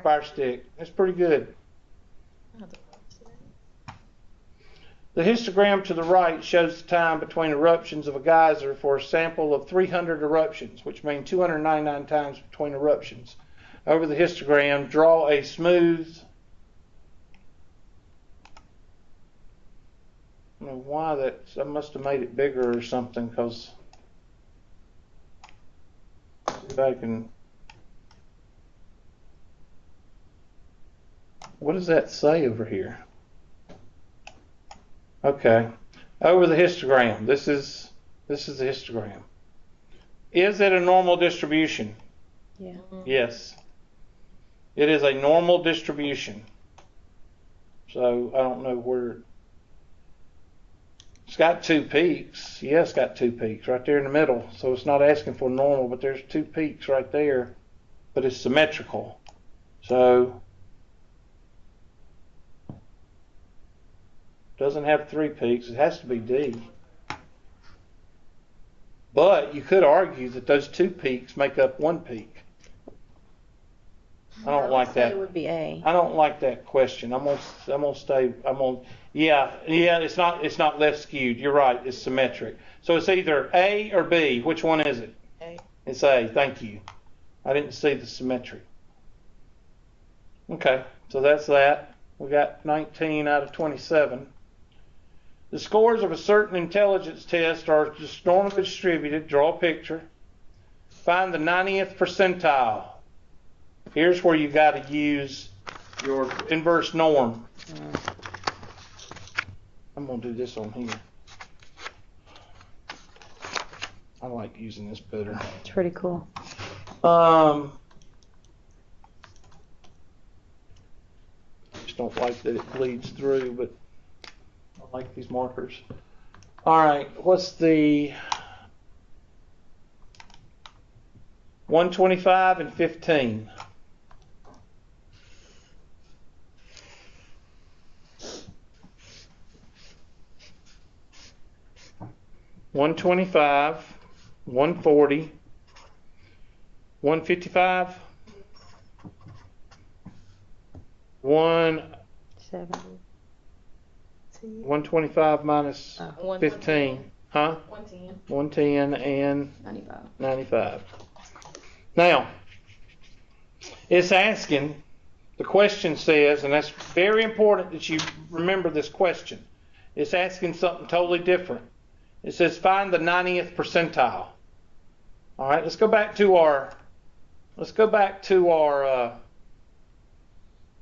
Fire Stick. It's pretty good. The histogram to the right shows the time between eruptions of a geyser for a sample of 300 eruptions, which means 299 times between eruptions. Over the histogram, draw a smooth... I don't know why I must have made it bigger or something, because if I can... What does that say over here? Okay. Over the histogram. This is the histogram. Is it a normal distribution? Yeah. Yes. It is a normal distribution. So I don't know where... It's got two peaks. Yeah, it's got two peaks right there in the middle. So it's not asking for normal, but there's two peaks right there. But it's symmetrical. So... doesn't have three peaks. It has to be D. But you could argue that those two peaks make up one peak. I don't like that. It would be A. I don't like that question. Yeah, it's not left skewed. You're right. It's symmetric. So it's either A or B. Which one is it? A. It's A. Thank you. I didn't see the symmetry. Okay, so that's that. We got 19 out of 27. The scores of a certain intelligence test are just normally distributed. Draw a picture. Find the 90th percentile. Here's where you got to use your inverse norm. I'm going to do this on here. I like using this better. It's pretty cool. Just don't like that it bleeds through, but I like these markers. All right, what's the 125 and 15? $125, $140, $155, 125 minus 15, huh? 110 and 95. Now, it's asking, the question says, and that's very important that you remember this question. It's asking something totally different. It says find the 90th percentile. All right, let's go back to our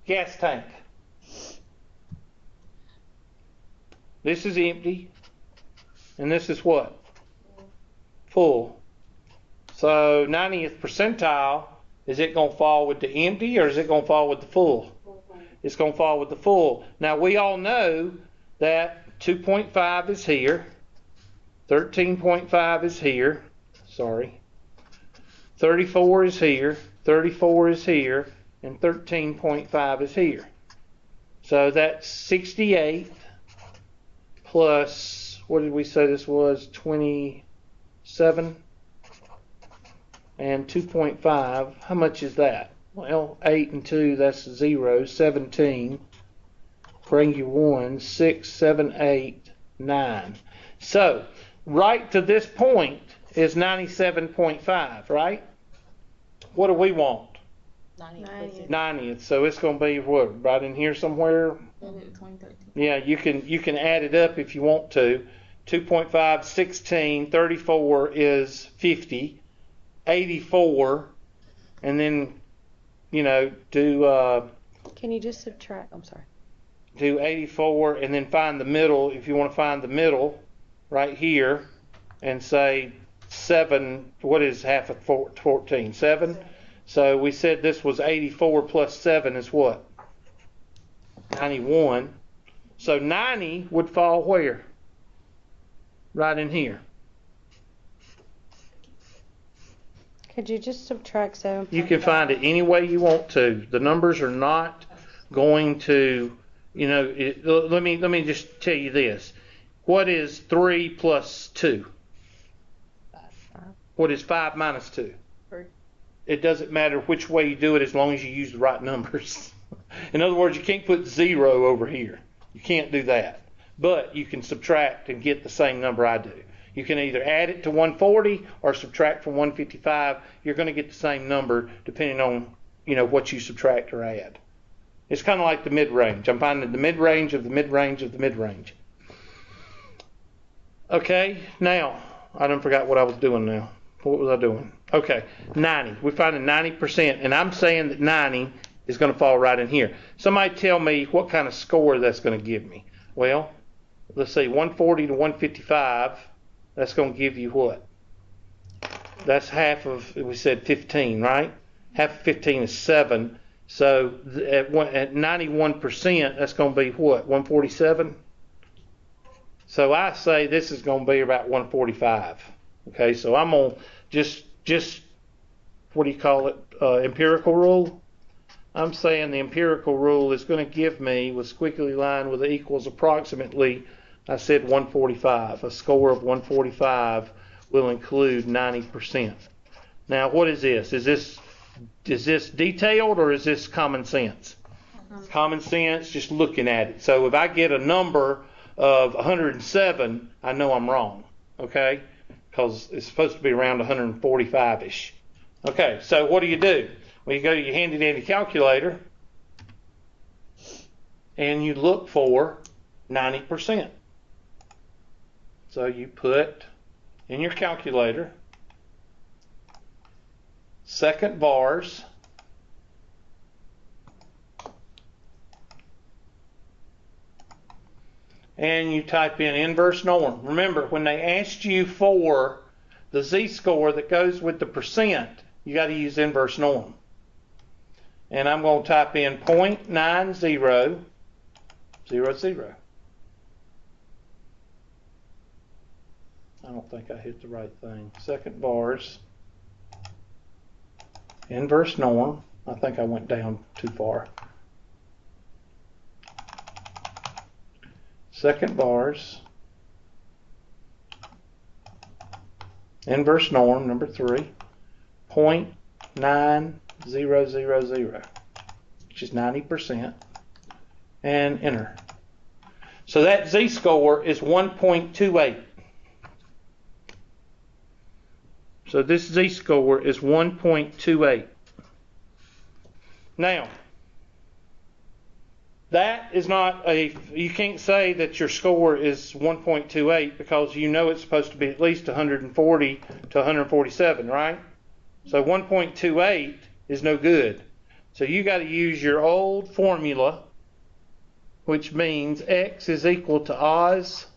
gas tank. This is empty, and this is what? Full. So 90th percentile, is it going to fall with the empty or is it going to fall with the full? It's going to fall with the full. Now we all know that 2.5 is here. 13.5 is here. Sorry. 34 is here. 34 is here. And 13.5 is here. So that's 68 plus, what did we say this was? 27 and 2.5. How much is that? Well, 8 and 2, that's 0. 17. Bring you 1. 6, 7, 8, 9. So, right to this point is 97.5, right? What do we want? 90th. So it's going to be what? Right in here somewhere? Yeah, you can add it up if you want to. 2.5, 16, 34 is 50, 84, and then, do... Can you just subtract? I'm sorry. Do 84 and then find the middle, if you want to find the middle, right here, and say 7, what is half of 14? 7? So we said this was 84 plus 7 is what? 91. So 90 would fall where? Right in here. Could you just subtract 7? You can find it any way you want to. The numbers are not going to, let me just tell you this. What is 3 plus 2? 5. What is 5 minus 2? 3. It doesn't matter which way you do it as long as you use the right numbers. In other words, you can't put 0 over here. You can't do that. But you can subtract and get the same number I do. You can either add it to 140 or subtract from 155. You're going to get the same number depending on, what you subtract or add. It's kind of like the mid-range. I'm finding the mid-range of the mid-range of the mid-range. Okay, now, I done forgot what I was doing now. What was I doing? Okay, 90. We're finding 90%, and I'm saying that 90 is going to fall right in here. Somebody tell me what kind of score that's going to give me. Well, let's see, 140 to 155, that's going to give you what? That's half of, we said 15, right? Half of 15 is 7. So at 91%, that's going to be what? 147? So I say this is going to be about 145. Okay, so I'm on just what do you call it? Empirical rule. I'm saying the empirical rule is going to give me, with squiggly line with the equals approximately, I said 145. A score of 145 will include 90%. Now, what is this? Is this detailed or is this common sense? Common sense, just looking at it. So if I get a number of 107, I know I'm wrong, okay? Because it's supposed to be around 145-ish. Okay, so what do? Well, you go to your handy-dandy calculator and you look for 90%. So you put in your calculator second bars and you type in inverse norm. Remember, when they asked you for the z-score that goes with the percent, you got to use inverse norm. And I'm going to type in 0.9000. I don't think I hit the right thing. Second bars, inverse norm. I think I went down too far. Second bars, inverse norm, number 3, 0.9000, which is 90%, and enter. So that z-score is 1.28. So this z-score is 1.28. Now, that is not you can't say that your score is 1.28 because you know it's supposed to be at least 140 to 147, right? So 1.28 is no good. So you got to use your old formula, which means x is equal to Oz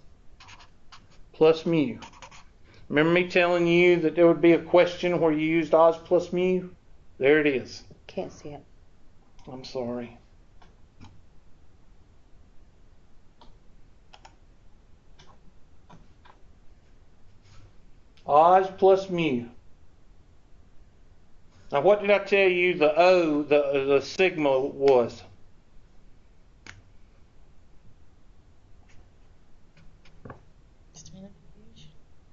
plus mu. Remember me telling you that there would be a question where you used Oz plus mu? There it is. Can't see it. I'm sorry. Oz plus mu. Now what did I tell you the O, the sigma was?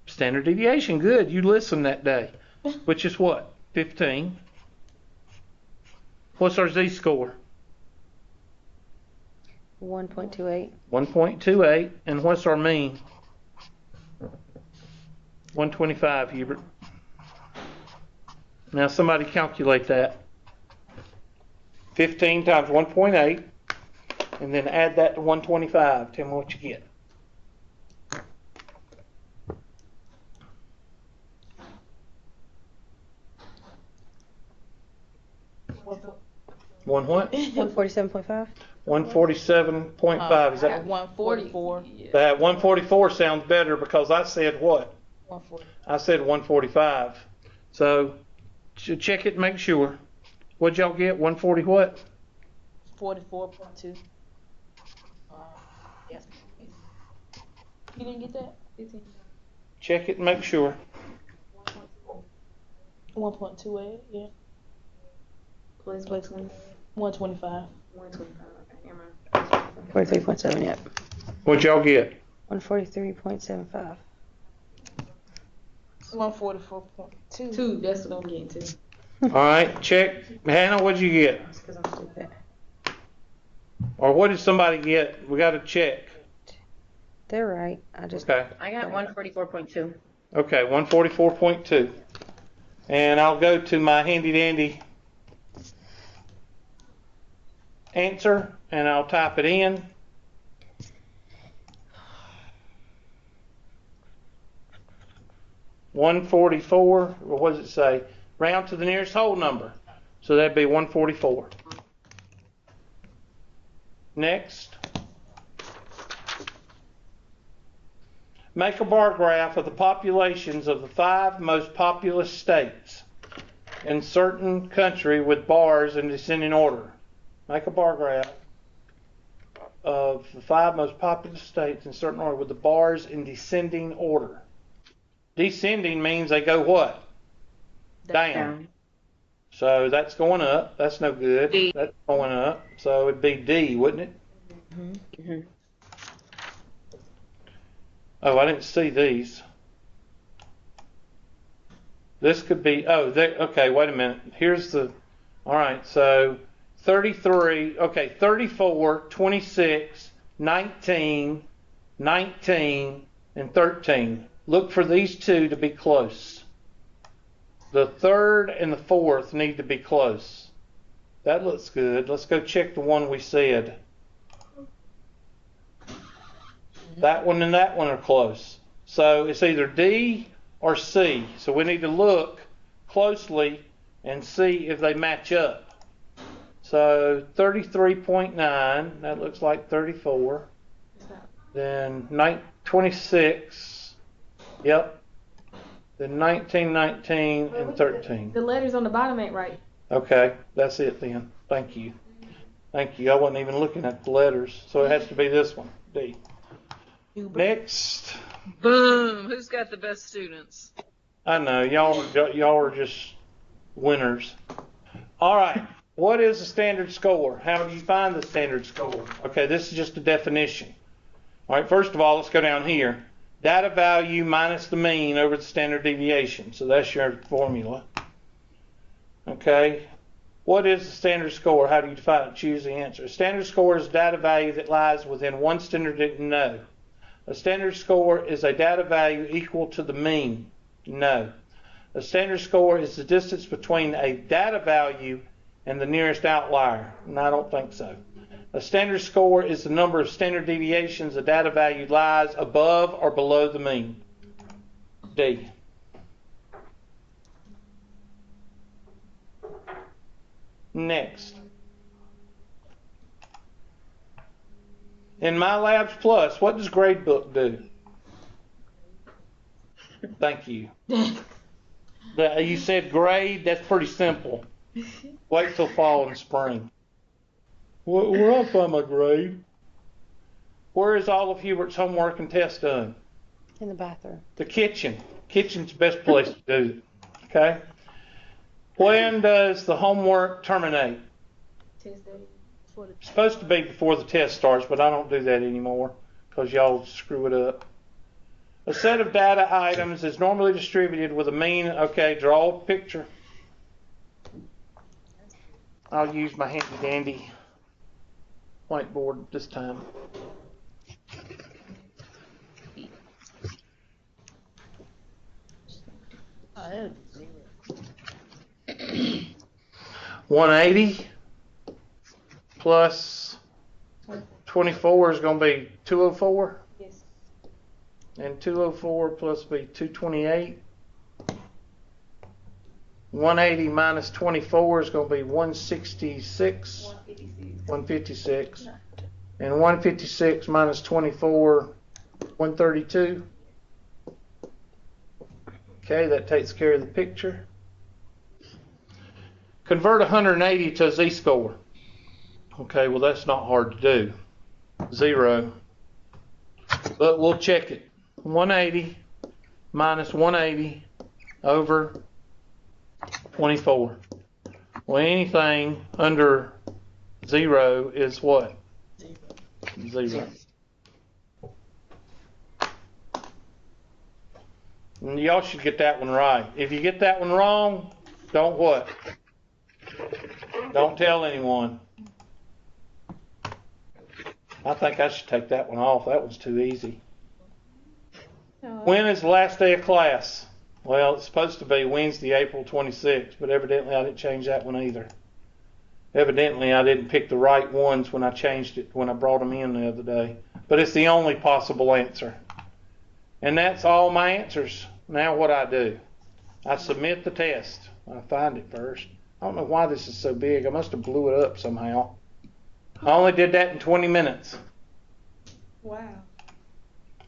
Standard deviation. Good. You listened that day. Which is what? 15. What's our z-score? 1.28. 1.28. And what's our mean? 125, Hubert. Now somebody calculate that. 15 times 1.8, and then add that to 125. Tell me what you get. One what? 147.5. 147.5. Is that 144. that 144 sounds better because I said what? 140. I said 145. So check it and make sure. What'd y'all get? 140 what? 44.2. Yes. You didn't get that? 15. Check it and make sure. 1.28, yeah. Plus 120. 125. 43.7, yep. What'd y'all get? 143.75. 144.2. 2, that's what I'm getting to. All right, check. Hannah, what'd you get? That's because I'm stupid. Or what did somebody get? We got to check. They're right. I just. Okay. I got 144.2. Okay, 144.2. And I'll go to my handy dandy answer and I'll type it in. $144, or what does it say? Round to the nearest whole number. So that'd be 144. Next. Make a bar graph of the populations of the 5 most populous states in certain country with bars in descending order. Make a bar graph of the 5 most populous states in certain order with the bars in descending order. Descending means they go what? Down. So that's going up. That's no good. D. That's going up. So it'd be D, wouldn't it? Mm-hmm. Oh, I didn't see these. This could be, okay, wait a minute. Here's the, all right, so 33, okay, 34, 26, 19, 19, and 13. Look for these two to be close. The third and the fourth need to be close. That looks good. Let's go check the one we said. That one and that one are close. So it's either D or C. So we need to look closely and see if they match up. So 33.9, that looks like 34. Then 26, yep. Then 19, 19, and 13. The letters on the bottom ain't right. Okay, that's it then. Thank you. Thank you. I wasn't even looking at the letters. So it has to be this one, D. Next. Boom. Who's got the best students? I know. Y'all are just winners. All right. What is the standard score? How do you find the standard score? Okay, this is just a definition. All right, first of all, let's go down here. Data value minus the mean over the standard deviation. So that's your formula. Okay. What is the standard score? How do you define it? Choose the answer. A standard score is data value that lies within one standard no. A standard score is a data value equal to the mean. No. A standard score is the distance between a data value and the nearest outlier. And I don't think so. A standard score is the number of standard deviations a data value lies above or below the mean. D. Next. In MyLabs Plus, what does Gradebook do? Thank you. You said grade, that's pretty simple. Wait till fall and spring. Where I find my grade? Where is all of Hubert's homework and tests done? In the bathroom. The kitchen. Kitchen's the best place to do it. Okay? When does the homework terminate? Tuesday. It's supposed to be before the test starts, but I don't do that anymore because y'all screw it up. A set of data items is normally distributed with a mean. Okay, draw a picture. I'll use my handy dandy whiteboard this time. Oh, 180 plus 24 is going to be 204. Yes. And 204 plus be 228. 180 minus 24 is going to be 166. 156. And 156 minus 24, 132. Okay, that takes care of the picture. Convert 180 to a z-score. Okay, well that's not hard to do. 0. But we'll check it. 180 minus 180 over 24. Well, anything under 0 is what? 0. And y'all should get that one right. If you get that one wrong, don't what? Don't tell anyone. I think I should take that one off. That was too easy. When is the last day of class? Well, it's supposed to be Wednesday, April 26th, but evidently I didn't change that one either. Evidently I didn't pick the right ones when I changed it, when I brought them in the other day. But it's the only possible answer. And that's all my answers. Now what I do? I submit the test. I find it first. I don't know why this is so big. I must have blew it up somehow. I only did that in 20 minutes. Wow.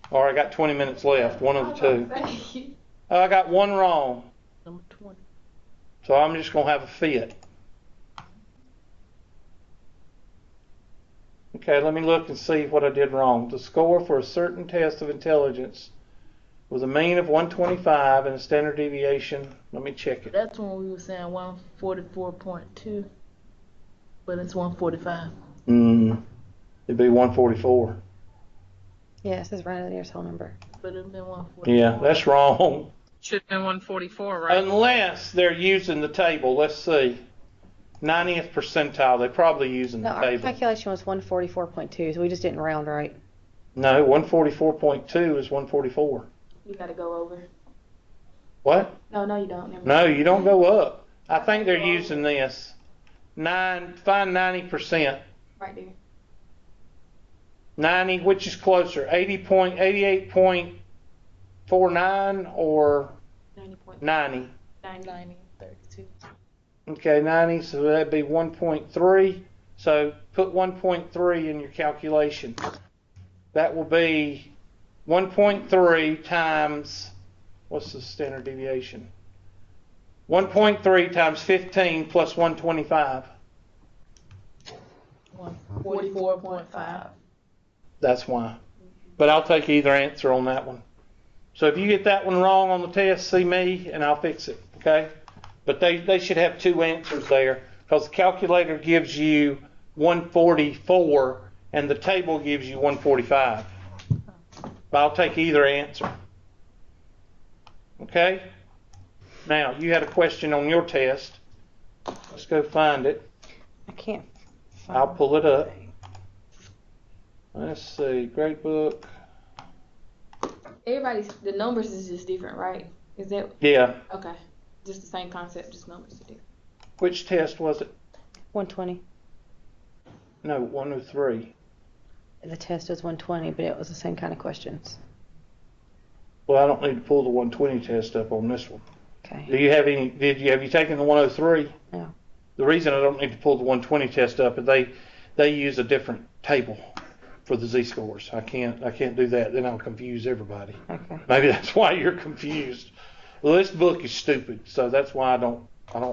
Or I got 20 minutes left, one of the two. I got one wrong. number 20. So I'm just going to have a fit. Okay, let me look and see what I did wrong. The score for a certain test of intelligence with a mean of 125 and a standard deviation. Let me check it. That's when we were saying 144.2, but it's 145. It'd be 144. Yeah, it says right in there's whole number. But it'd been 144. Yeah, that's wrong. Should have been 144, right? Unless they're using the table. Let's see. 90th percentile. They're probably using No, the our table. calculation was 144.2, so we just didn't round right. No, 144.2 is 144. You gotta go over. What? No, you don't. Never No, you don't go up. I think they're using this. Find 90%. Right there. 90, which is closer? 88.8. 1.49 or 90? 32. Okay, 90, so that'd be 1.3. So put 1.3 in your calculation. That will be 1.3 times, what's the standard deviation? 1.3 times 15 plus 125. 44.5. That's why. But I'll take either answer on that one. So if you get that one wrong on the test, see me and I'll fix it, okay? But they should have two answers there because the calculator gives you 144 and the table gives you 145. But I'll take either answer. Okay? Now, you had a question on your test. Let's go find it. I can't find I'll pull it up. Let's see. Grade book. The numbers is just different, right? Is that? Yeah. Okay. Just the same concept, just numbers are different. Which test was it? 120. No, 103. The test was 120, but it was the same kind of questions. Well, I don't need to pull the 120 test up on this one. Okay. Do you have any? Have you taken the 103? No. The reason I don't need to pull the 120 test up is they use a different table for the z-scores. I can't do that. Then I'll confuse everybody. Okay. Maybe that's why you're confused. Well, this book is stupid, so that's why I don't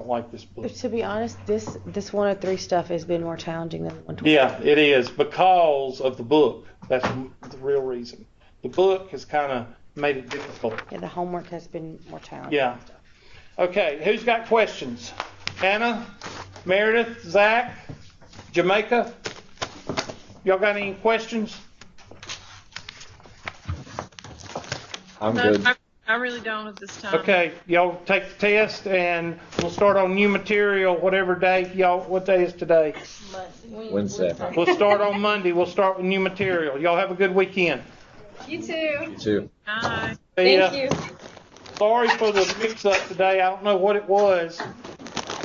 like this book. To be honest, this 103 stuff has been more challenging than the 120. Yeah, it is because of the book. That's the real reason. The book has kind of made it difficult. Yeah, the homework has been more challenging. Yeah. Okay, who's got questions? Anna, Meredith, Zach, Jamaica? Y'all got any questions? I'm No, good. I really don't at this time. Okay, y'all take the test and we'll start on new material whatever day. Y'all, what day is today? Wednesday. We'll start on Monday. We'll start with new material. Y'all have a good weekend. You too. You too. Bye. Thank you. Sorry for the mix-up today. I don't know what it was,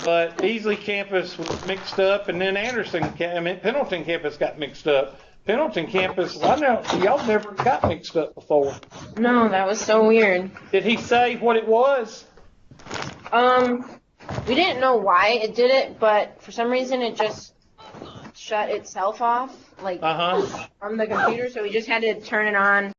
but Easley campus was mixed up, and then Pendleton campus got mixed up. Pendleton campus, I know y'all never got mixed up before. No, that was so weird. Did he say what it was? We didn't know why it did it, but for some reason it just shut itself off, like from the computer. So we just had to turn it on